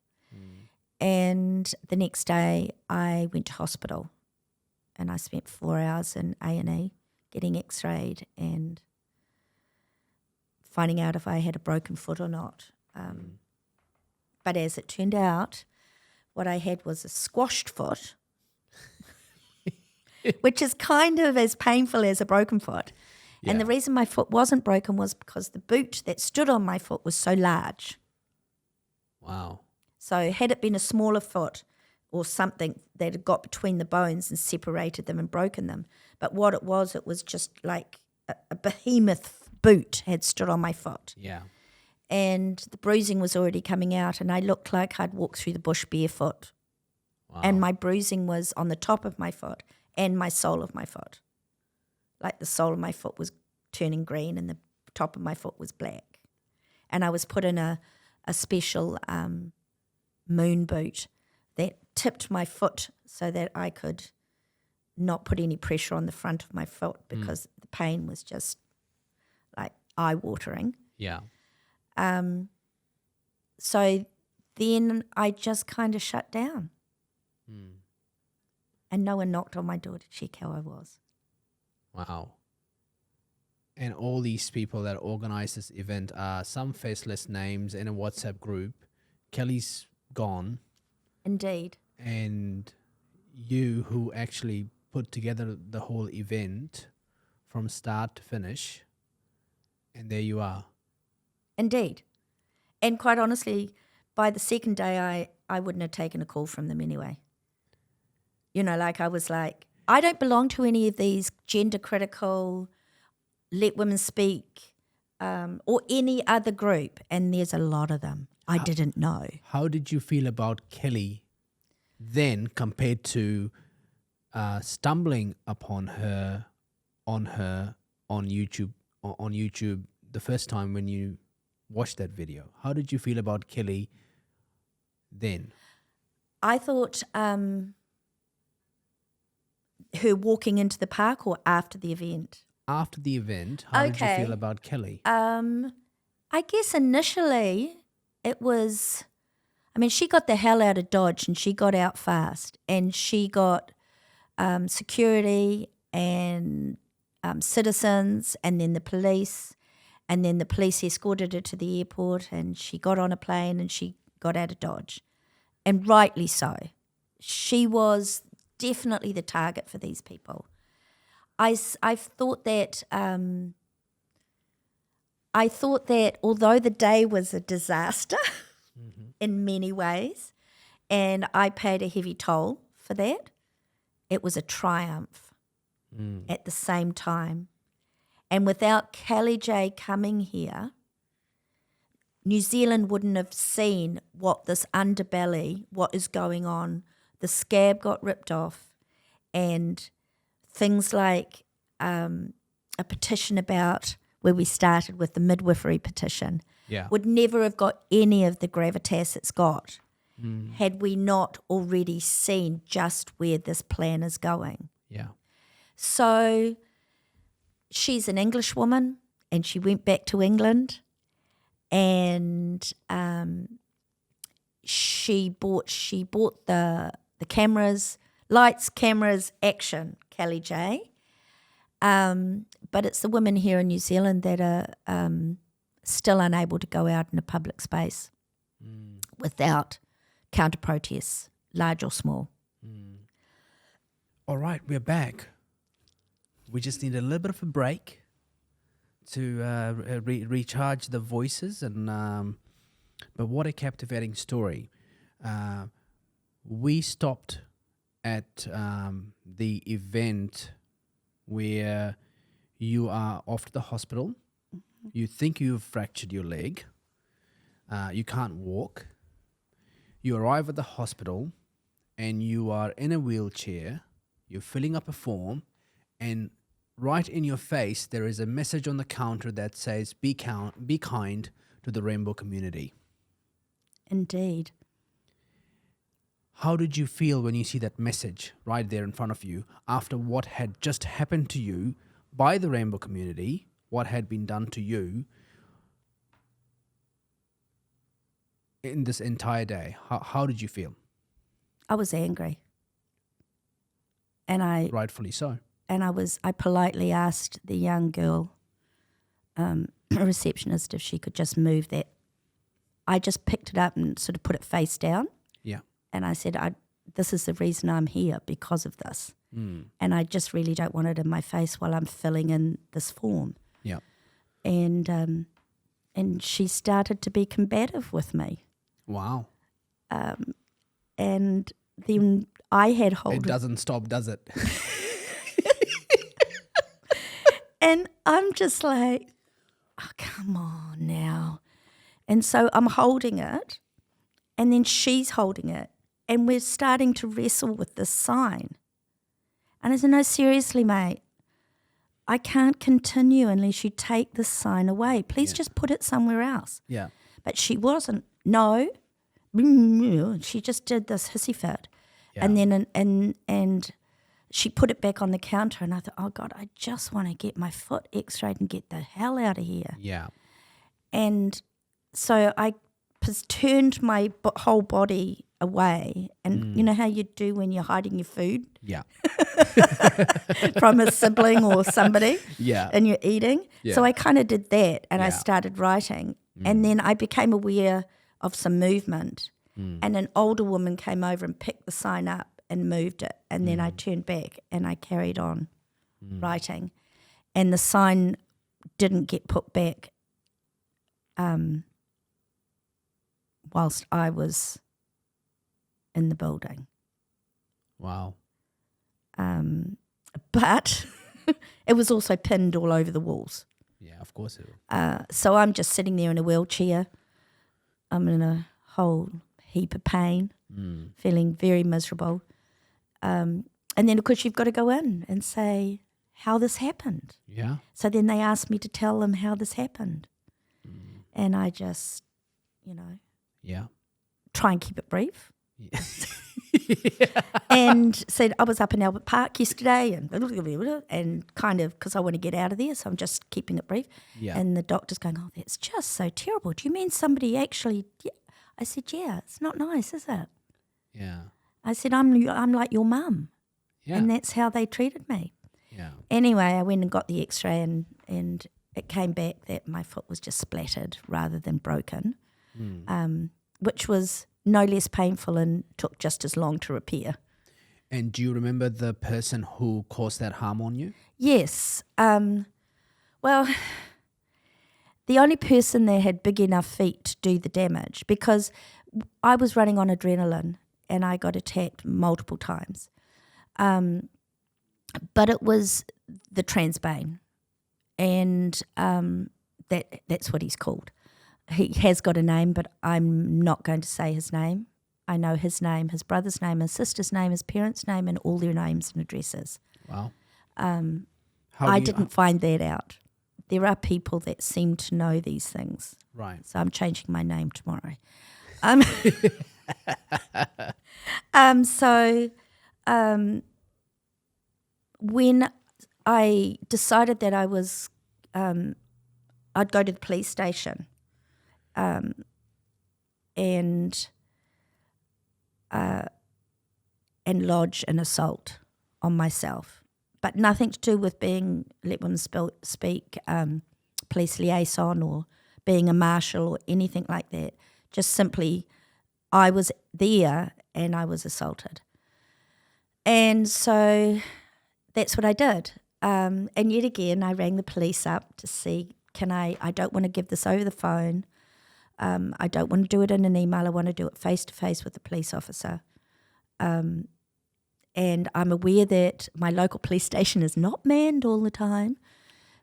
And the next day I went to hospital. and I spent 4 hours in A&E getting x-rayed and finding out if I had a broken foot or not. But as it turned out, what I had was a squashed foot, which is kind of as painful as a broken foot. Yeah. And the reason my foot wasn't broken was because the boot that stood on my foot was so large. Wow. So had it been a smaller foot or something that had got between the bones and separated them and broken them. But what it was just like a behemoth boot had stood on my foot. Yeah. And the bruising was already coming out, and I looked like I'd walked through the bush barefoot. Wow. And my bruising was on the top of my foot and my sole of my foot. Like the sole of my foot was turning green and the top of my foot was black. And I was put in a special moon boot that tipped my foot so that I could not put any pressure on the front of my foot because the pain was just like eye-watering. Yeah. So then I just kind of shut down. And no one knocked on my door to check how I was. Wow. And all these people that organize this event are some faceless names in a WhatsApp group. Kelly's gone. Indeed. And you who actually put together the whole event from start to finish. And there you are. Indeed. And quite honestly, by the second day, I wouldn't have taken a call from them anyway. You know, like I was like, I don't belong to any of these gender critical, let women speak, or any other group. And there's a lot of them. I didn't know. How did you feel about Kelly then compared to stumbling upon her on YouTube the first time when you watched that video? How did you feel about Kelly then? I thought her walking into the park or after the event? After the event, how did you Okay. feel about Kelly? I guess initially it was, I mean, she got the hell out of Dodge and she got out fast, and she got security and citizens, and then the police, and then the police escorted her to the airport, and she got on a plane and she got out of Dodge, and rightly so. She was definitely the target for these people. I've thought that although the day was a disaster in many ways, and I paid a heavy toll for that, it was a triumph at the same time. And without Kelly J coming here, New Zealand wouldn't have seen what this underbelly, what is going on. The scab got ripped off, and things like a petition about where we started with the midwifery petition would never have got any of the gravitas it's got had we not already seen just where this plan is going. Yeah. So she's an English woman, and she went back to England, and she bought the cameras, lights, cameras, action, Kelly J. But it's the women here in New Zealand that are still unable to go out in a public space without counter-protests, large or small. All right, we're back. We just need a little bit of a break to recharge the voices, and but what a captivating story. We stopped at the event where you are off to the hospital. You think you've fractured your leg. You can't walk. You arrive at the hospital and you are in a wheelchair. You're filling up a form, and right in your face there is a message on the counter that says, be kind to the rainbow community. Indeed. How did you feel when you see that message right there in front of you after what had just happened to you by the rainbow community, what had been done to you in this entire day? How did you feel? I was angry. And Rightfully so. I politely asked the young girl, a receptionist, if she could just move that. I just picked it up and sort of put it face down. Yeah. And I said, this is the reason I'm here, because of this. Mm. And I just really don't want it in my face while I'm filling in this form. Yeah. And she started to be combative with me. Wow. And then I had hold It of, doesn't stop, does it? and I'm just like, oh, come on now. And so I'm holding it, and then she's holding it, and we're starting to wrestle with this sign. And I said, no, seriously, mate, I can't continue unless you take this sign away. Please just put it somewhere else. Yeah. But she wasn't. No. She just did this hissy fit. Yeah. And then and she put it back on the counter, and I thought, oh, God, I just want to get my foot x-rayed and get the hell out of here. Yeah. And so I turned my whole body away, and you know how you do when you're hiding your food Yeah. from a sibling or somebody, Yeah. and you're eating. Yeah. So I kind of did that, and I Yeah. started writing, and then I became aware of some movement, and an older woman came over and picked the sign up and moved it, and then I turned back and I carried on writing, and the sign didn't get put back whilst I was in the building. Wow. But it was also pinned all over the walls. Yeah, of course it will. So I'm just sitting there in a wheelchair. I'm in a whole heap of pain, feeling very miserable. And then, of course, you've got to go in and say how this happened. Yeah. So then they asked me to tell them how this happened. And I just, Yeah. try and keep it brief. Yeah. And said I was up in Albert Park yesterday and kind of, because I want to get out of there, so I'm just keeping it brief. Yeah. And the doctor's going, oh, that's just so terrible. Do you mean somebody actually? Yeah. I said, yeah, it's not nice, is it? Yeah. I said, I'm like your mum. Yeah. And that's how they treated me. Yeah. Anyway, I went and got the x-ray and it came back that my foot was just splattered rather than broken, which was no less painful and took just as long to repair. And do you remember the person who caused that harm on you? Yes. Well, the only person that had big enough feet to do the damage, because I was running on adrenaline and I got attacked multiple times. But it was the Transbane, and that's what he's called. He has got a name, but I'm not going to say his name. I know his name, his brother's name, his sister's name, his parents' name, and all their names and addresses. Wow. I didn't find that out. There are people that seem to know these things. Right. So I'm changing my name tomorrow. When I decided that I was, I'd go to the police station, and lodge an assault on myself, but nothing to do with being Let Women Speak police liaison or being a marshal or anything like that. Just simply, I was there and I was assaulted. And so that's what I did. And yet again, I rang the police up to see, I don't want to give this over the phone. I don't want to do it in an email. I want to do it face-to-face with the police officer. And I'm aware that my local police station is not manned all the time.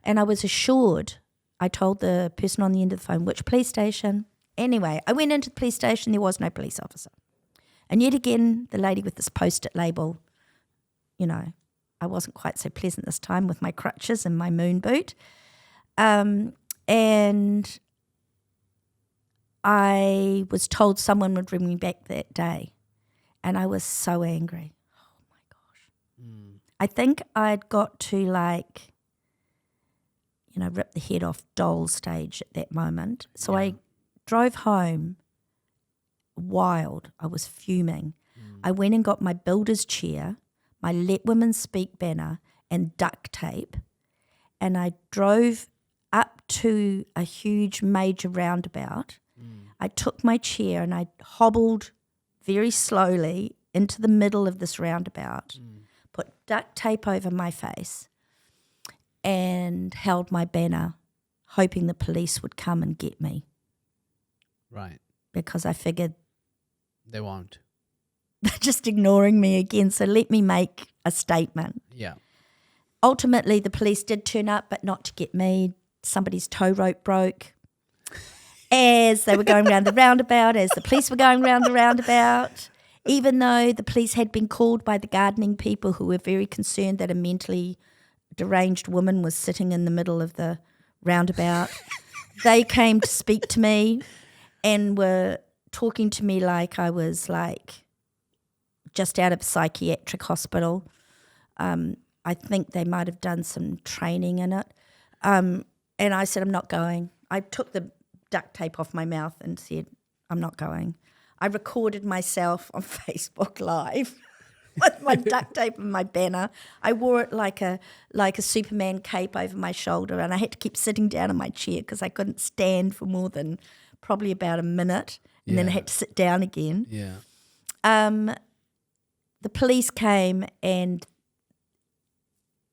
And I was assured, I told the person on the end of the phone, which police station. Anyway, I went into the police station, there was no police officer. And yet again, the lady with this Post-it label, I wasn't quite so pleasant this time with my crutches and my moon boot. And I was told someone would bring me back that day. And I was so angry. Oh, my gosh. I think I'd got to rip the head off doll stage at that moment. So I drove home wild. I was fuming. I went and got my builder's chair, my Let Women Speak banner and duct tape, and I drove up to a huge major roundabout. I took my chair and I hobbled very slowly into the middle of this roundabout, put duct tape over my face, and held my banner, hoping the police would come and get me. Right. Because I figured They won't. they're just ignoring me again, so let me make a statement. Yeah. Ultimately, the police did turn up, but not to get me. Somebody's tow rope broke. As they were going round the roundabout, as the police were going round the roundabout, even though the police had been called by the gardening people who were very concerned that a mentally deranged woman was sitting in the middle of the roundabout, they came to speak to me and were talking to me like I was like just out of a psychiatric hospital. I think they might have done some training in it. And I said, I'm not going. I took the duct tape off my mouth and said, I'm not going. I recorded myself on Facebook Live with my duct tape and my banner. I wore it like a Superman cape over my shoulder, and I had to keep sitting down in my chair because I couldn't stand for more than probably about a minute, and then I had to sit down again. Yeah. The police came and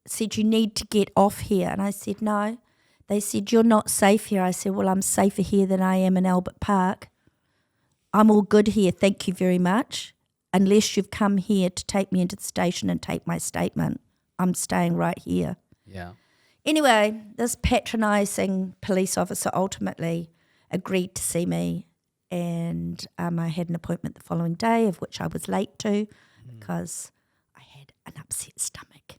said, you need to get off here. And I said, no. They said, you're not safe here. I said, well, I'm safer here than I am in Albert Park. I'm all good here, thank you very much. Unless you've come here to take me into the station and take my statement, I'm staying right here. Yeah. Anyway, this patronising police officer ultimately agreed to see me, and I had an appointment the following day, of which I was late to because I had an upset stomach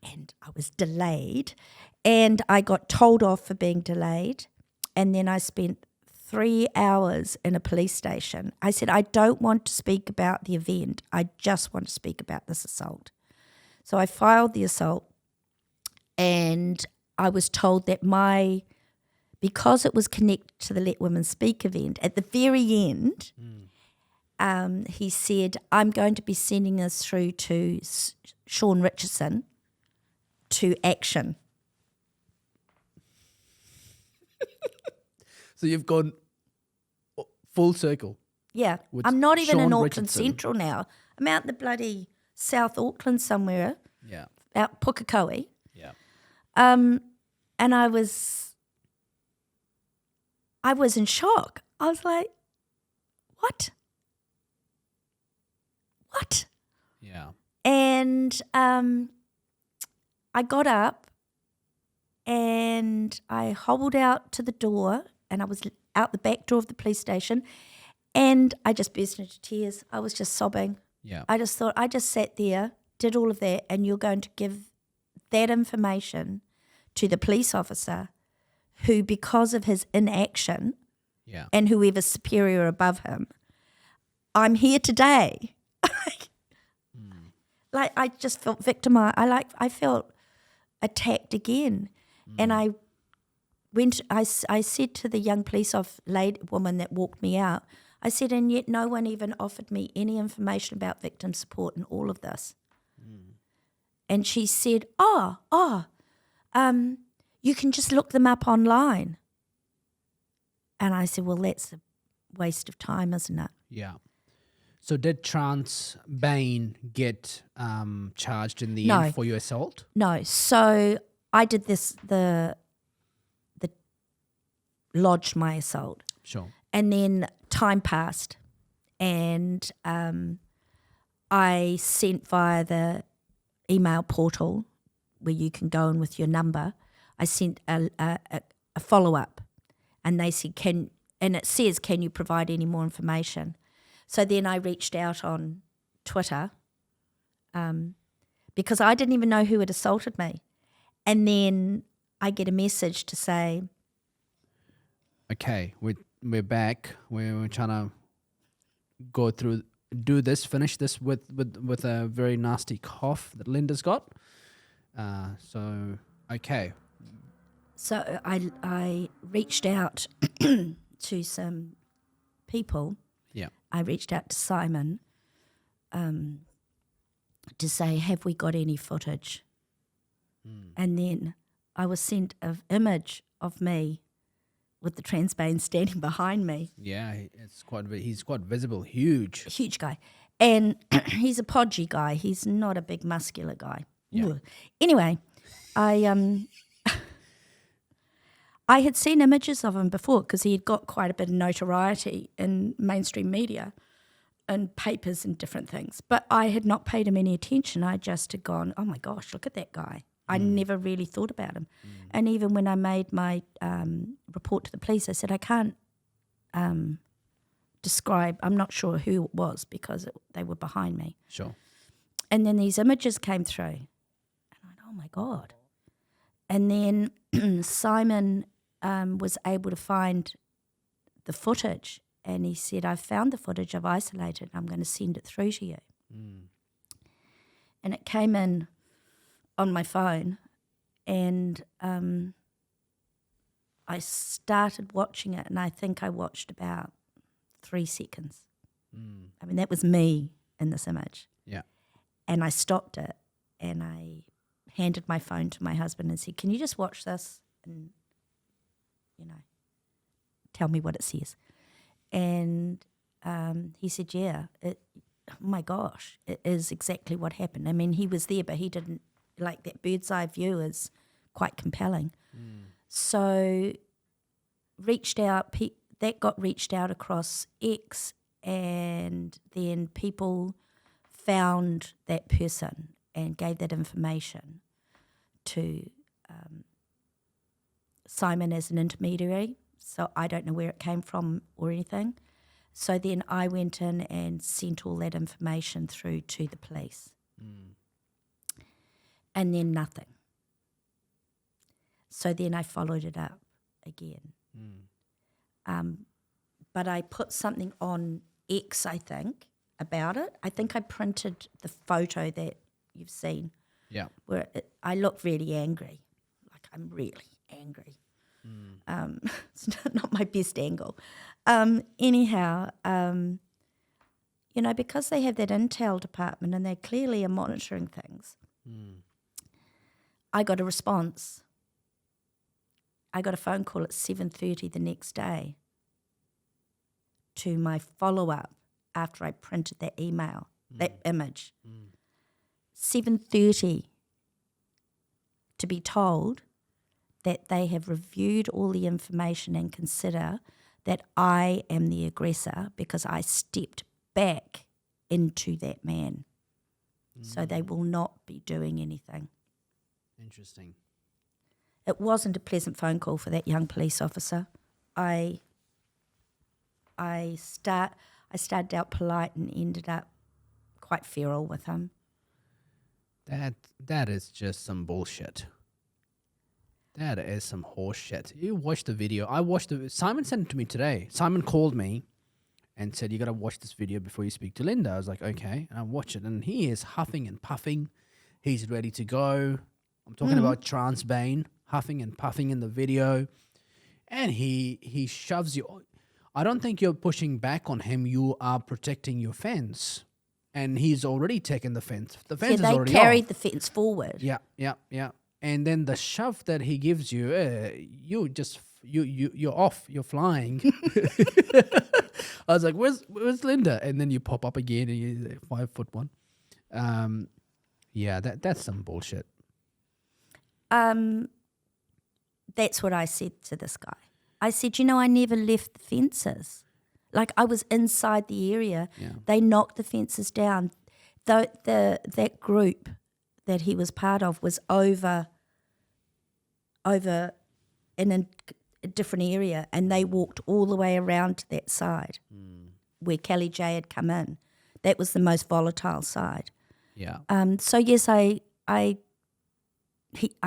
and I was delayed, and I got told off for being delayed, and then I spent 3 hours in a police station. I said, I don't want to speak about the event. I just want to speak about this assault. So I filed the assault, and I was told that because it was connected to the Let Women Speak event, at the very end, he said, I'm going to be sending this through to Sean Richardson to action. So you've gone full circle. Yeah, with I'm not even Sean in Auckland Richardson. Central now. I'm out in the bloody South Auckland somewhere, Yeah. out Pukekohe. Yeah. And I was in shock. I was like, what? What? Yeah. And I got up and I hobbled out to the door, and I was out the back door of the police station, and I just burst into tears. I was just sobbing. Yeah. I just thought, I just sat there, did all of that, and you're going to give that information to the police officer who, because of his inaction Yeah. and whoever's superior above him, I'm here today. Like, I just felt victimized. I felt attacked again. And I said to the young police woman that walked me out, I said, and yet no one even offered me any information about victim support in all of this. And she said, you can just look them up online. And I said, well, that's a waste of time, isn't it? Yeah. So did Trans Bain get charged in the No. end for your assault? No. So I did the lodged my assault. Sure. And then time passed, and I sent via the email portal where you can go in with your number, I sent a follow-up, and they said, it says, can you provide any more information? So then I reached out on Twitter because I didn't even know who had assaulted me. And then I get a message to say, Okay, we're back. We're trying to finish this with a very nasty cough that Linda's got. Okay. So I reached out to some people. Yeah. I reached out to Simon, to say, have we got any footage? And then I was sent an image of me with the transbane standing behind me. Yeah, he's quite visible, huge. Huge guy. And he's a podgy guy. He's not a big muscular guy. Yeah. Anyway, I had seen images of him before because he had got quite a bit of notoriety in mainstream media and papers and different things. But I had not paid him any attention. I just had gone, oh my gosh, look at that guy. I never really thought about him. And even when I made my report to the police, I said, I can't describe, I'm not sure who it was because they were behind me. Sure. And then these images came through. And I went, oh my God. And then Simon was able to find the footage. And he said, I found the footage, I've isolated, I'm going to send it through to you. And it came in on my phone, and I started watching it, and I think I watched about 3 seconds. I mean, that was me in this image. Yeah. And I stopped it, and I handed my phone to my husband and said, can you just watch this and, tell me what it says? And he said, yeah, oh my gosh, it is exactly what happened. I mean, he was there, but he didn't, like, that bird's eye view is quite compelling. So that got reached out across X, and then people found that person and gave that information to Simon as an intermediary. So I don't know where it came from or anything. So then I went in and sent all that information through to the police. And then nothing. So then I followed it up again. But I put something on X, I think, about it. I think I printed the photo that you've seen. Yeah. Where I look really angry. Like, I'm really angry. It's not my best angle. Anyhow, because they have that intel department and they clearly are monitoring things, I got a response. I got a phone call at 7:30 the next day to my follow-up after I printed that email, that image. 7:30 to be told that they have reviewed all the information and consider that I am the aggressor because I stepped back into that man. So they will not be doing anything. Interesting. It wasn't a pleasant phone call for that young police officer. I started out polite and ended up quite feral with him. That is just some bullshit. That is some horse shit. You watched the video. Simon sent it to me today. Simon called me and said, you got to watch this video before you speak to Linda. I was like, okay. And I watched it, and he is huffing and puffing. He's ready to go. I'm talking about transbane, huffing and puffing in the video. And he shoves you. I don't think you're pushing back on him. You are protecting your fence. And he's already taken the fence. The fence is already they carried off. the fence forward. Yeah. And then the shove that he gives you, you're off, you're flying. I was like, where's Linda? And then you pop up again, and you're 5'1". Yeah, that's some bullshit. That's what I said to this guy. I said, I never left the fences. Like, I was inside the area. Yeah. They knocked the fences down. That group that he was part of was over in a different area, and they walked all the way around to that side where Kelly J had come in. That was the most volatile side. Yeah. So yes, I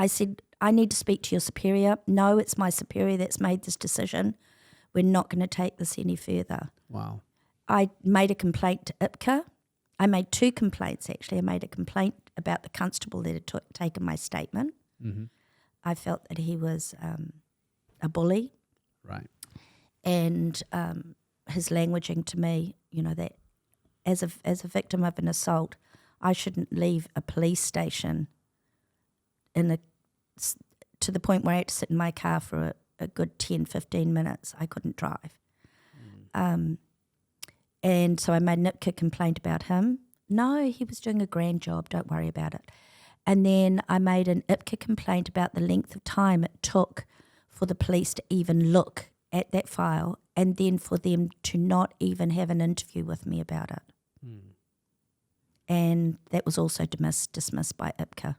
said, I need to speak to your superior. No, it's my superior that's made this decision. We're not going to take this any further. Wow. I made a complaint to IPCA. I made 2 complaints, actually. I made a complaint about the constable that had taken my statement. Mm-hmm. I felt that he was a bully. Right. And his languaging to me, that as a victim of an assault, I shouldn't leave a police station to the point where I had to sit in my car for a good 10, 15 minutes. I couldn't drive. And so I made an IPCA complaint about him. No, he was doing a grand job. Don't worry about it. And then I made an IPCA complaint about the length of time it took for the police to even look at that file, and then for them to not even have an interview with me about it. And that was also dismissed by IPCA.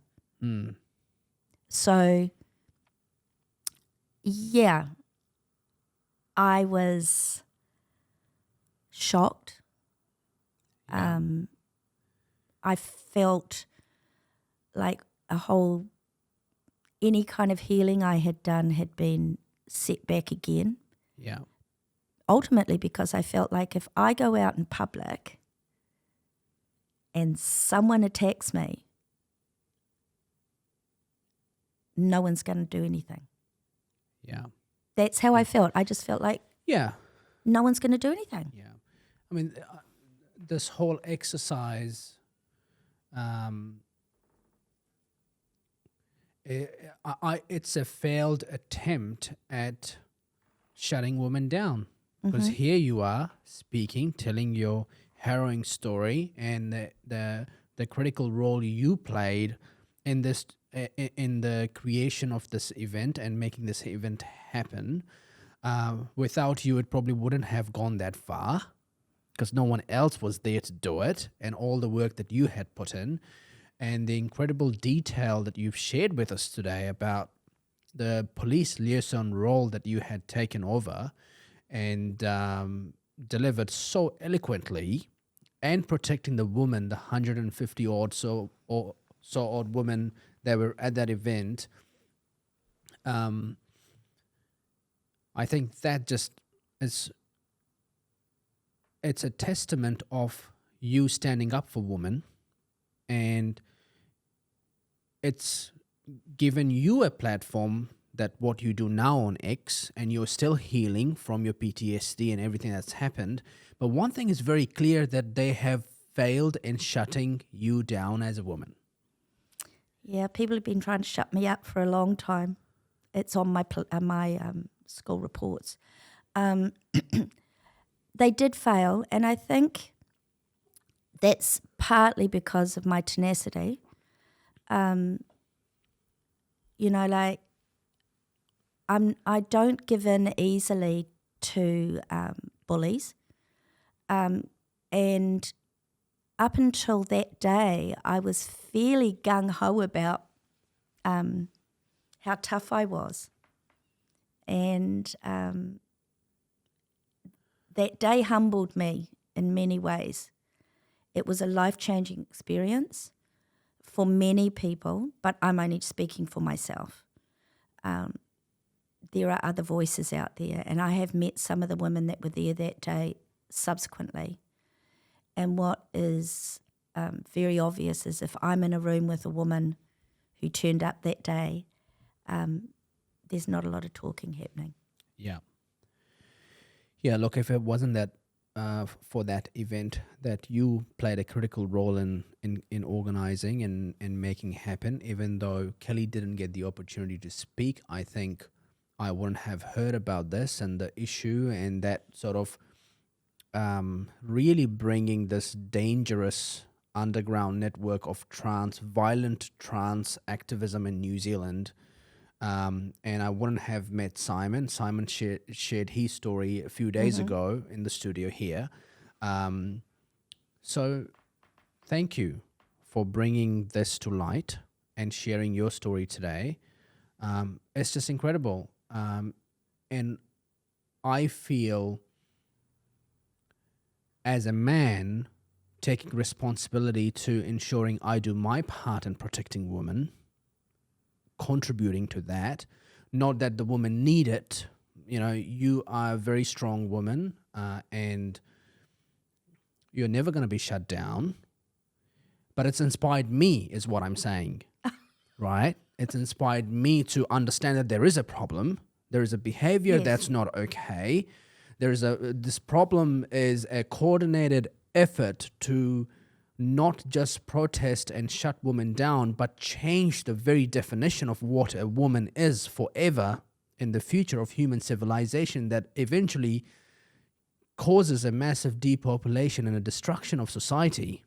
So, yeah, I was shocked. I felt like any kind of healing I had done had been set back again. Yeah. Ultimately, because I felt like if I go out in public and someone attacks me, no one's going to do anything. Yeah. That's how I felt. I just felt like no one's going to do anything. Yeah. I mean, this whole exercise, it's a failed attempt at shutting women down. Because here you are speaking, telling your harrowing story, and the critical role you played in this in the creation of this event and making this event happen. Without you, it probably wouldn't have gone that far, because no one else was there to do it, and all the work that you had put in, and the incredible detail that you've shared with us today about the police liaison role that you had taken over and delivered so eloquently, and protecting the woman, the 150 odd odd women that were at that event. I think that just is, it's a testament of you standing up for women, and it's given you a platform that what you do now on X, and you're still healing from your PTSD and everything that's happened. But one thing is very clear, that they have failed in shutting you down as a woman. Yeah, people have been trying to shut me up for a long time. It's on my school reports. They did fail, and I think that's partly because of my tenacity. I don't give in easily to bullies. And up until that day, I was fairly gung-ho about how tough I was. And that day humbled me in many ways. It was a life-changing experience for many people, but I'm only speaking for myself. There are other voices out there, and I have met some of the women that were there that day subsequently. And what is very obvious is, if I'm in a room with a woman who turned up that day, there's not a lot of talking happening. Yeah. Yeah, look, if it wasn't that for that event that you played a critical role in organizing and making happen, even though Kelly didn't get the opportunity to speak, I think I wouldn't have heard about this and the issue, and that sort of really bringing this dangerous underground network of violent trans activism in New Zealand. And I wouldn't have met Simon. Simon shared his story a few days ago in the studio here. So thank you for bringing this to light and sharing your story today. It's just incredible. And I feel, as a man, taking responsibility to ensuring I do my part in protecting women, contributing to that, not that the woman need it. You know, you are a very strong woman, and you're never going to be shut down, but it's inspired me, is what I'm saying. Right? It's inspired me to understand that there is a problem. There is a behavior that's not okay. This problem is a coordinated effort to not just protest and shut women down, but change the very definition of what a woman is forever in the future of human civilization, that eventually causes a massive depopulation and a destruction of society.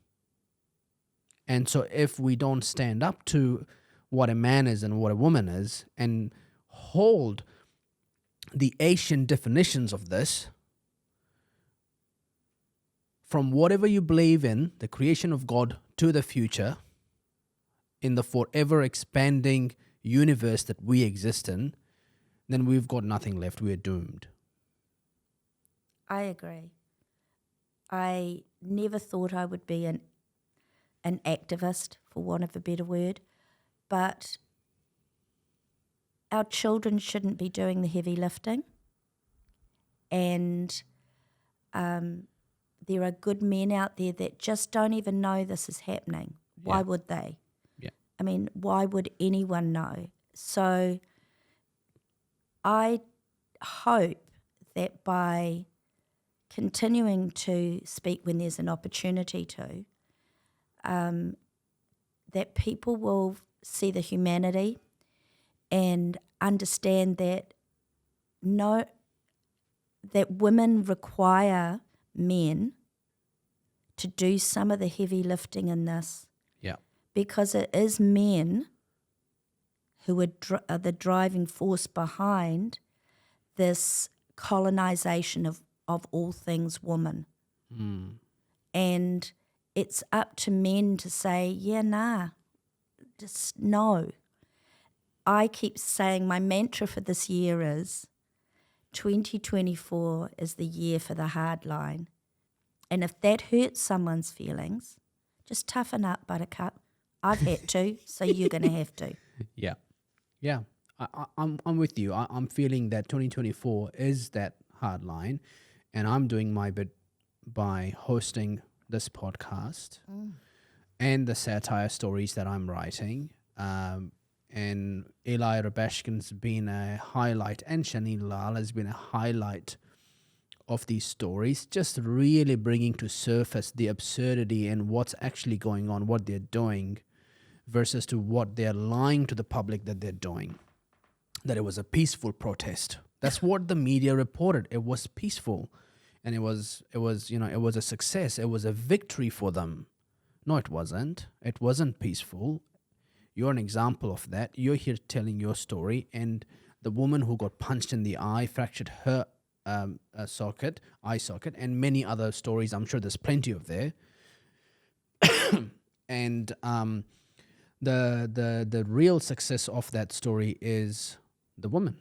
And so if we don't stand up to what a man is and what a woman is and hold the ancient definitions of this, from whatever you believe in, the creation of God, to the future, in the forever expanding universe that we exist in, then we've got nothing left. We're doomed. I agree. I never thought I would be an activist, for want of a better word, but our children shouldn't be doing the heavy lifting, and there are good men out there that just don't even know this is happening. Why would they? Yeah. I mean, why would anyone know? So I hope that by continuing to speak when there's an opportunity to, that people will see the humanity and understand that that women require men to do some of the heavy lifting in this. Yeah. Because it is men who are the driving force behind this colonization of all things woman. Mm. And it's up to men to say, yeah, nah, just no. I keep saying my mantra for this year is 2024 is the year for the hard line. And if that hurts someone's feelings, just toughen up, buttercup. I've had to, so you're going to have to. Yeah. Yeah. I'm with you. I'm feeling that 2024 is that hard line, and I'm doing my bit by hosting this podcast and the satire stories that I'm writing. And Eli Rabashkin's been a highlight, and Shaneen Lal has been a highlight of these stories, just really bringing to surface the absurdity and what's actually going on, what they're doing, versus to what they're lying to the public that they're doing. That it was a peaceful protest. That's what the media reported. It was peaceful, and it was a success. It was a victory for them. No, it wasn't. It wasn't peaceful. You're an example of that. You're here telling your story, and the woman who got punched in the eye, fractured her eye socket, and many other stories. I'm sure there's plenty of there. And the real success of that story is the woman.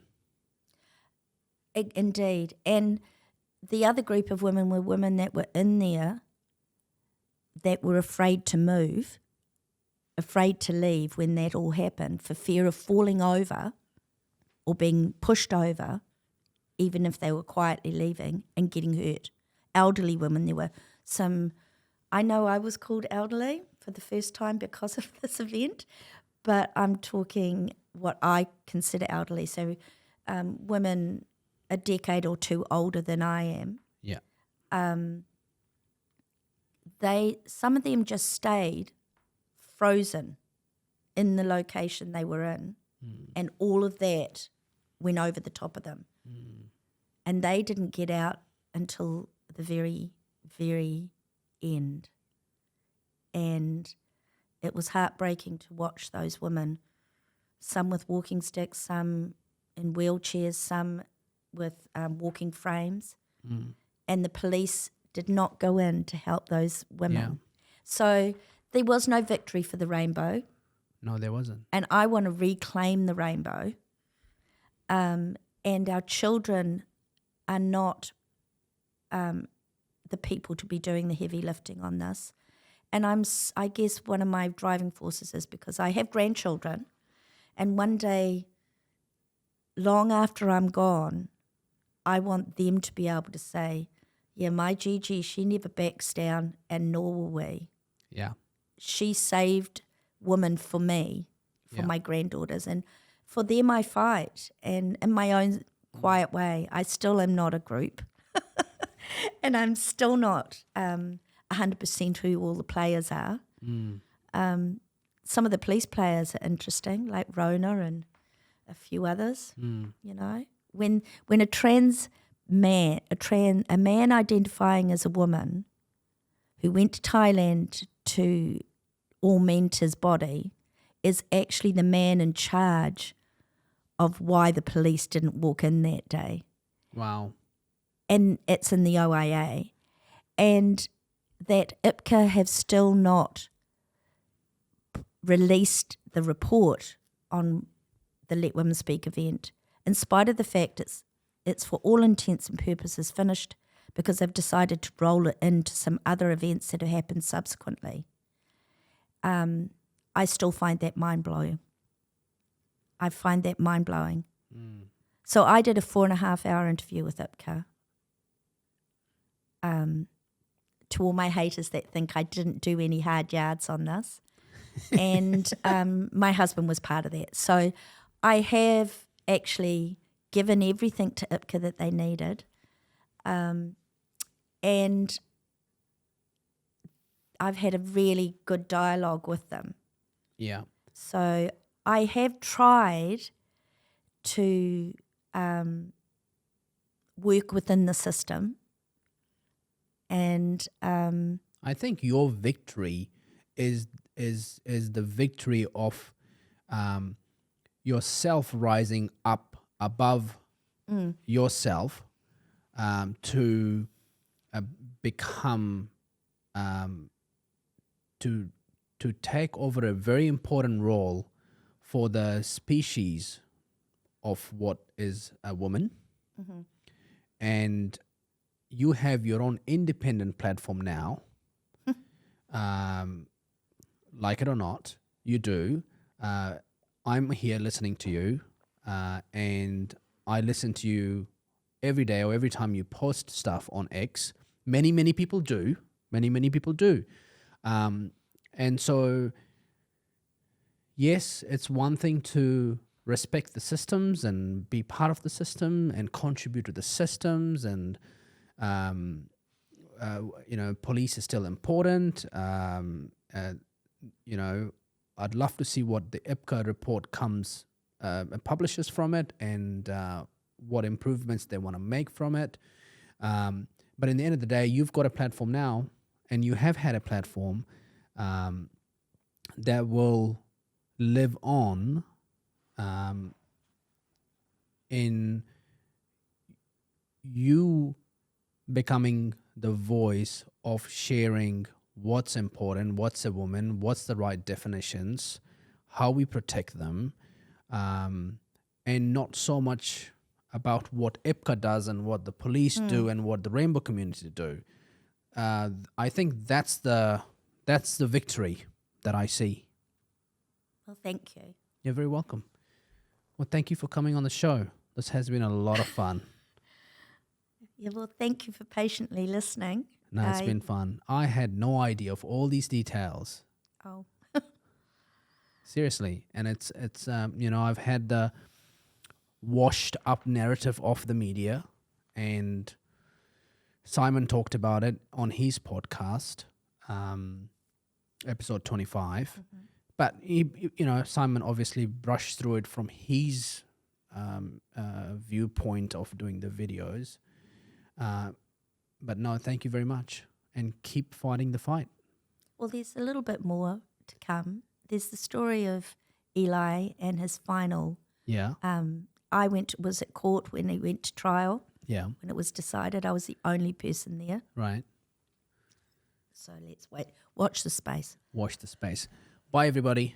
Indeed. And the other group of women were women that were in there that were afraid to move, afraid to leave when that all happened, for fear of falling over or being pushed over, even if they were quietly leaving, and getting hurt. Elderly women, there were some, I know I was called elderly for the first time because of this event, but I'm talking what I consider elderly, so women a decade or two older than I am. Yeah. Some of them just stayed frozen in the location they were in, and all of that went over the top of them. And they didn't get out until the very, very end. And it was heartbreaking to watch those women, some with walking sticks, some in wheelchairs, some with walking frames. And the police did not go in to help those women. Yeah. So there was no victory for the rainbow. No, there wasn't. And I want to reclaim the rainbow. And our children are not the people to be doing the heavy lifting on this. And I guess one of my driving forces is because I have grandchildren, and one day, long after I'm gone, I want them to be able to say, yeah, my Gigi, she never backs down, and nor will we. Yeah. She saved women for me, for my granddaughters, and for them I fight. And in my own quiet way, I still am not a group. And I'm still not 100% who all the players are. Some of the police players are interesting, like Rona and a few others. You know, when a man identifying as a woman who went to Thailand to augment his body is actually the man in charge of why the police didn't walk in that day. Wow. And it's in the OIA. And that IPCA have still not released the report on the Let Women Speak event, in spite of the fact it's for all intents and purposes finished, because they've decided to roll it into some other events that have happened subsequently. I still find that mind-blowing. I find that mind-blowing. So I did a 4.5-hour interview with IPCA. To all my haters that think I didn't do any hard yards on this. And my husband was part of that. So I have actually given everything to IPCA that they needed. And I've had a really good dialogue with them. Yeah. So I have tried to work within the system. And I think your victory is the victory of yourself rising up above yourself to become to take over a very important role for the species of what is a woman. And you have your own independent platform now. Like it or not, you do. I'm here listening to you, and I listen to you every day or every time you post stuff on X. Many people do. Many people do. And so, yes, it's one thing to respect the systems and be part of the system and contribute to the systems, and police is still important. I'd love to see what the IPCA report publishes from it, and what improvements they want to make from it. But in the end of the day, you've got a platform now, and you have had a platform that will live on in you becoming the voice of sharing what's important, what's a woman, what's the right definitions, how we protect them, and not so much about what IPCA does and what the police do and what the rainbow community do. I think that's the victory that I see. Well, thank you. You're very welcome. Well, thank you for coming on the show. This has been a lot of fun. Yeah, well, thank you for patiently listening. No, it's been fun. I had no idea of all these details. Oh. Seriously. And it's I've had the washed up narrative of the media, and Simon talked about it on his podcast, episode 25. But Simon obviously brushed through it from his viewpoint of doing the videos. But no, thank you very much, and keep fighting the fight. Well, there's a little bit more to come. There's the story of Eli and his final. Yeah. I was at court when he went to trial. Yeah. When it was decided, I was the only person there. Right. So let's wait. Watch the space. Watch the space. Bye, everybody.